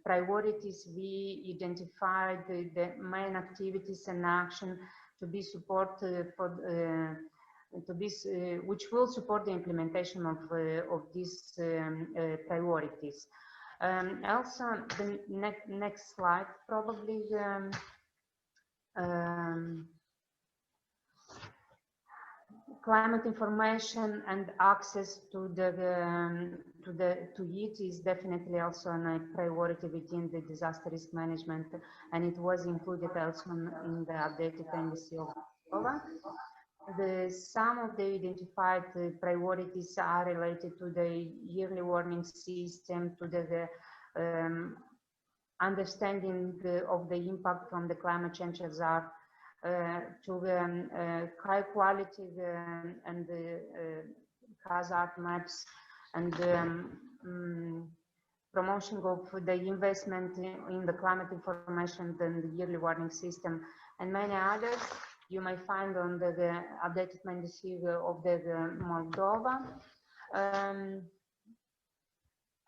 [SPEAKER 10] priorities, we identified the main activities and action to be supported which will support the implementation of these priorities. Also, the next slide, probably climate information and access to it is definitely also a priority within the disaster risk management, and it was included also in the updated NDC of Moldova. Some of the identified priorities are related to the yearly warning system, to the understanding of the impact from the climate change hazard, to the high quality and hazard maps, and promotion of the investment in the climate information and the yearly warning system, and many others you may find on the updated NDC of the Moldova.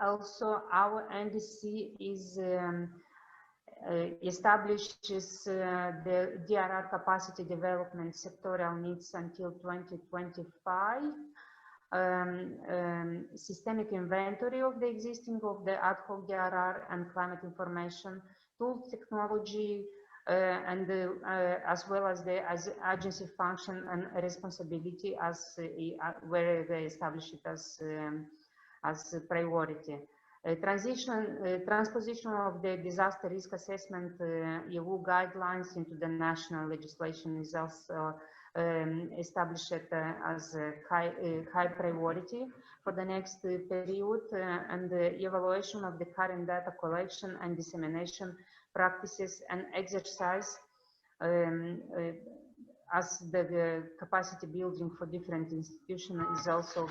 [SPEAKER 10] Also, our NDC is establishes the DRR capacity development sectoral needs until 2025. Systemic inventory of the existing of the ad hoc DRR and climate information, tools, technology, and as well as the agency function and responsibility as where they establish it as a priority. Transposition of the disaster risk assessment EU guidelines into the national legislation is also established as a high priority for the next period, and the evaluation of the current data collection and dissemination practices and exercise as the capacity building for different institutions is also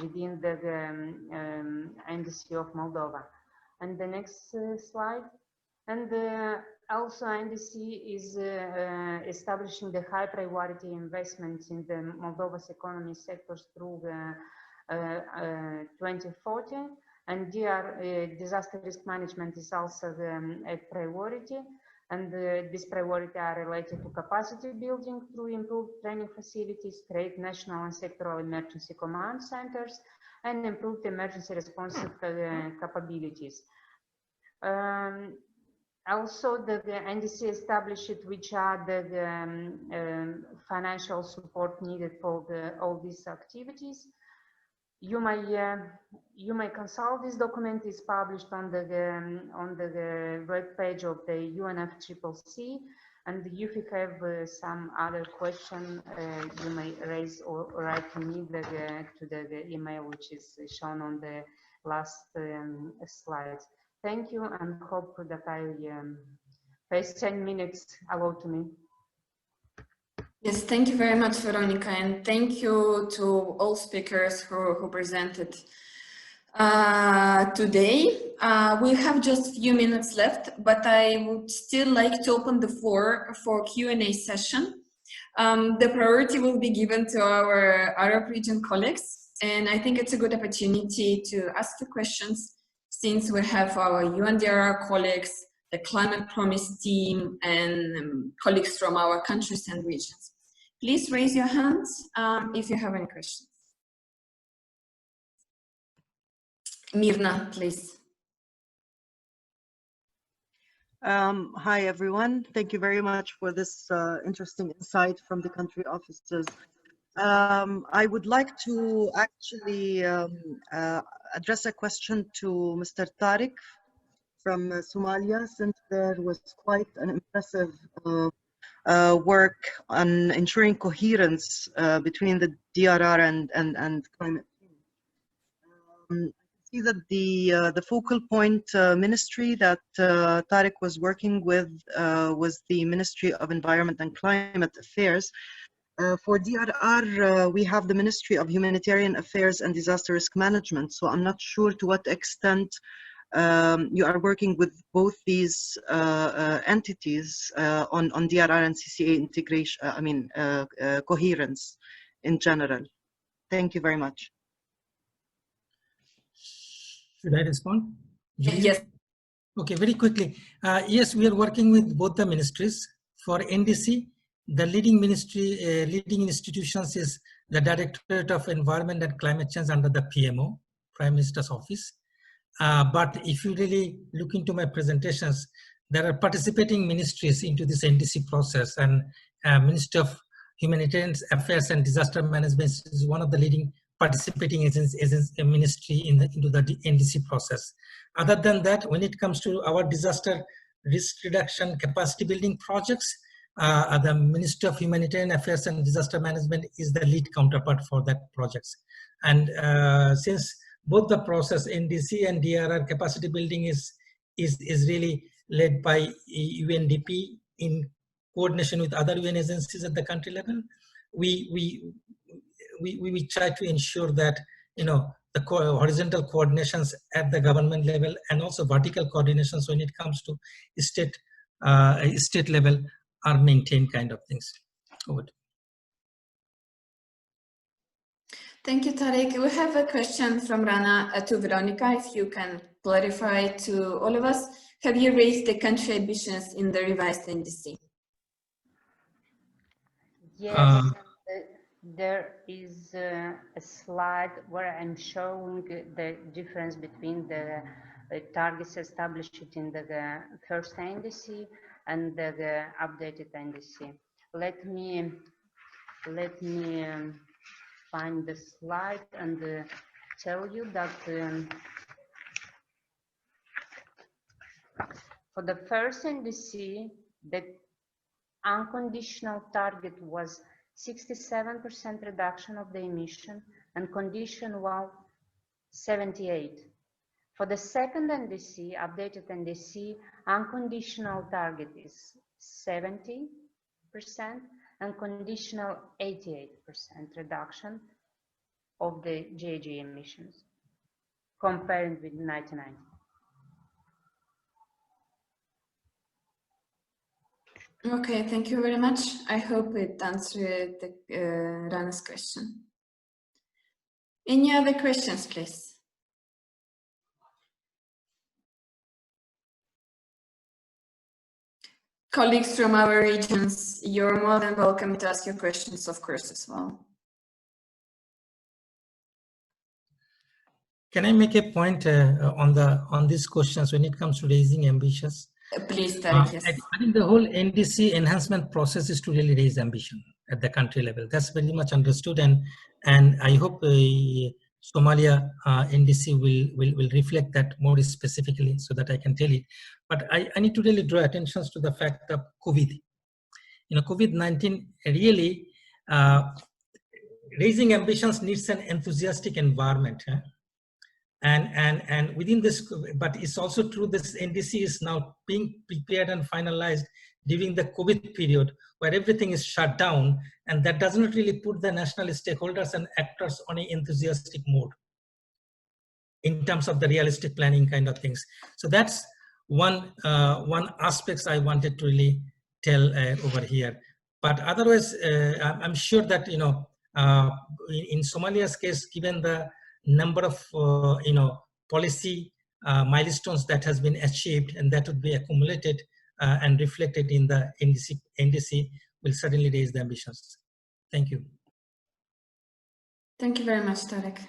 [SPEAKER 10] within the NDC of Moldova. And the next slide. And also NDC is establishing the high priority investments in the Moldova's economy sectors through 2040. And disaster risk management is also a priority. And this priority are related to capacity building through improved training facilities, create national and sectoral emergency command centers, and improved emergency response capabilities. Also, the NDC established which are the financial support needed for all these activities. You may consult this document. Is published on the web page of the UNFCCC, and if you have some other question, you may raise or write to me to the email which is shown on the last slides. Thank you, and hope that I face 10 minutes allowed to me.
[SPEAKER 2] Yes, thank you very much, Veronica, and thank you to all speakers who presented today. We have just a few minutes left, but I would still like to open the floor for Q&A session. The priority will be given to our Arab region colleagues, and I think it's a good opportunity to ask the questions since we have our UNDRR colleagues, the Climate Promise team, and colleagues from our countries and regions. Please raise your hands if you have any questions. Mirna, please.
[SPEAKER 11] Hi, everyone. Thank you very much for this interesting insight from the country officers. I would like to actually address a question to Mr. Tariq from Somalia, since there was quite an impressive work on ensuring coherence between the DRR and climate change. I see that the focal point ministry that Tariq was working with was the Ministry of Environment and Climate Affairs. For DRR, we have the Ministry of Humanitarian Affairs and Disaster Risk Management, so I'm not sure to what extent you are working with both these entities on DRR and CCA integration, coherence in general. Thank you very much.
[SPEAKER 7] Should I respond?
[SPEAKER 2] Yes.
[SPEAKER 7] Okay, very quickly. Yes, we are working with both the ministries. For NDC, the leading ministry, leading institutions is the Directorate of Environment and Climate Change under the PMO, Prime Minister's Office. But if you really look into my presentations, there are participating ministries into this NDC process, and Ministry of Humanitarian Affairs and Disaster Management is one of the leading participating ministry into the NDC process. Other than that, when it comes to our disaster risk reduction capacity building projects, the Ministry of Humanitarian Affairs and Disaster Management is the lead counterpart for that projects. And since both the process NDC and DRR capacity building is really led by UNDP in coordination with other UN agencies at the country level, we try to ensure that the horizontal coordinations at the government level and also vertical coordinations when it comes to state level are maintained, kind of things. Over.
[SPEAKER 2] Thank you, Tariq. We have a question from Rana to Veronica. If you can clarify to all of us, have you raised the country ambitions in the revised NDC?
[SPEAKER 10] Yes, there is a slide where I'm showing the difference between the targets established in the first NDC and the updated NDC. Let me find the slide and tell you that for the first NDC, the unconditional target was 67% reduction of the emission and conditional 78%. For the second NDC, updated NDC, unconditional target is 70% and conditional 88% reduction of the GHG emissions, comparing with 1990.
[SPEAKER 2] Okay, thank you very much. I hope it answered Rana's question. Any other questions, please? Colleagues from our regions, you're more than welcome to ask your questions, of course, as well.
[SPEAKER 7] Can I make a point on these questions when it comes to raising ambitions?
[SPEAKER 2] Please, Tariq, yes.
[SPEAKER 7] I think the whole NDC enhancement process is to really raise ambition at the country level. That's very much understood, and I hope Somalia NDC will reflect that more specifically so that I can tell it. But I need to really draw attention to the fact of COVID. COVID-19 really raising ambitions needs an enthusiastic environment. And within this, but it's also true this NDC is now being prepared and finalized during the COVID period where everything is shut down, and that does not really put the national stakeholders and actors on an enthusiastic mode in terms of the realistic planning kind of things. So that's one aspect I wanted to really tell over here. But otherwise, I'm sure that in Somalia's case, given the number of policy milestones that has been achieved, and that would be accumulated and reflected in the NDC will certainly raise the ambitions. Thank you.
[SPEAKER 2] Thank you very much, Tarek.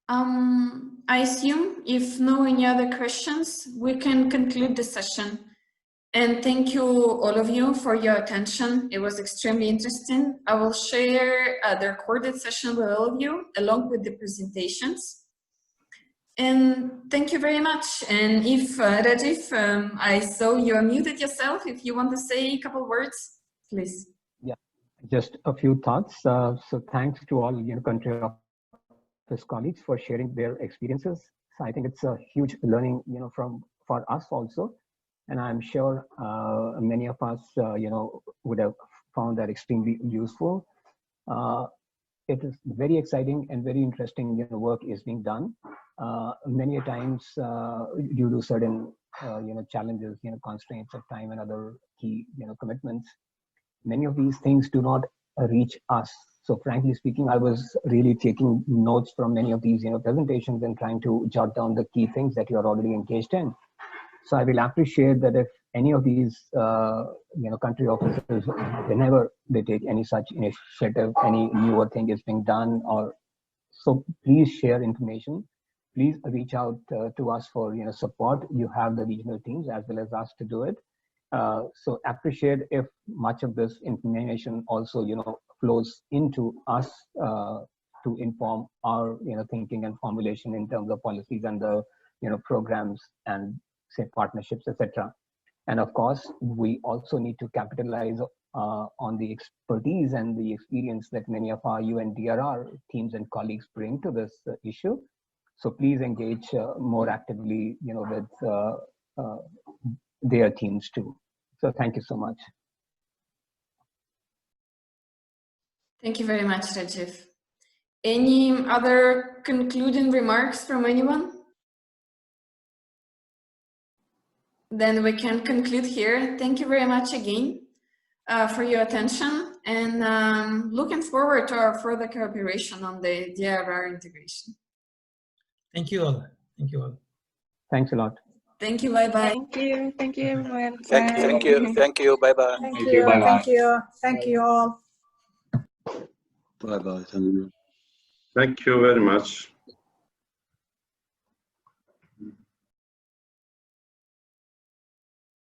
[SPEAKER 2] I assume if no any other questions, we can conclude the session. And thank you all of you for your attention. It was extremely interesting. I will share the recorded session with all of you along with the presentations. And thank you very much. And if Rajiv, I saw you unmuted yourself. If you want to say a couple words, please.
[SPEAKER 6] Yeah, just a few thoughts. So thanks to all country office colleagues for sharing their experiences. So I think it's a huge learning, for us also. And I'm sure many of us, would have found that extremely useful. It is very exciting and very interesting, work is being done. Many a times due to certain, challenges, constraints of time and other key, commitments, many of these things do not reach us. So frankly speaking, I was really taking notes from many of these, presentations and trying to jot down the key things that you're already engaged in. So I will appreciate that if any of these, country officers, whenever they take any such initiative, any newer thing is being done, or so please share information. Please reach out to us for support. You have the regional teams as well as us to do it. So appreciate if much of this information also flows into us to inform our thinking and formulation in terms of policies and the programs and say partnerships, etc. And of course, we also need to capitalize on the expertise and the experience that many of our UN DRR teams and colleagues bring to this issue. So please engage more actively, with their teams too. So thank you so much.
[SPEAKER 2] Thank you very much, Rajiv. Any other concluding remarks from anyone? Then we can conclude here. Thank you very much again for your attention, and looking forward to our further cooperation on the DRR integration.
[SPEAKER 7] Thank you all. Thank you all.
[SPEAKER 6] Thanks a lot.
[SPEAKER 2] Thank you. Bye-bye.
[SPEAKER 5] Thank you. Thank you, everyone.
[SPEAKER 12] Thank you. Thank you. Bye-bye.
[SPEAKER 13] Thank you.
[SPEAKER 8] Bye-bye.
[SPEAKER 13] Thank you. Thank you all.
[SPEAKER 9] Bye-bye. Thank you very much.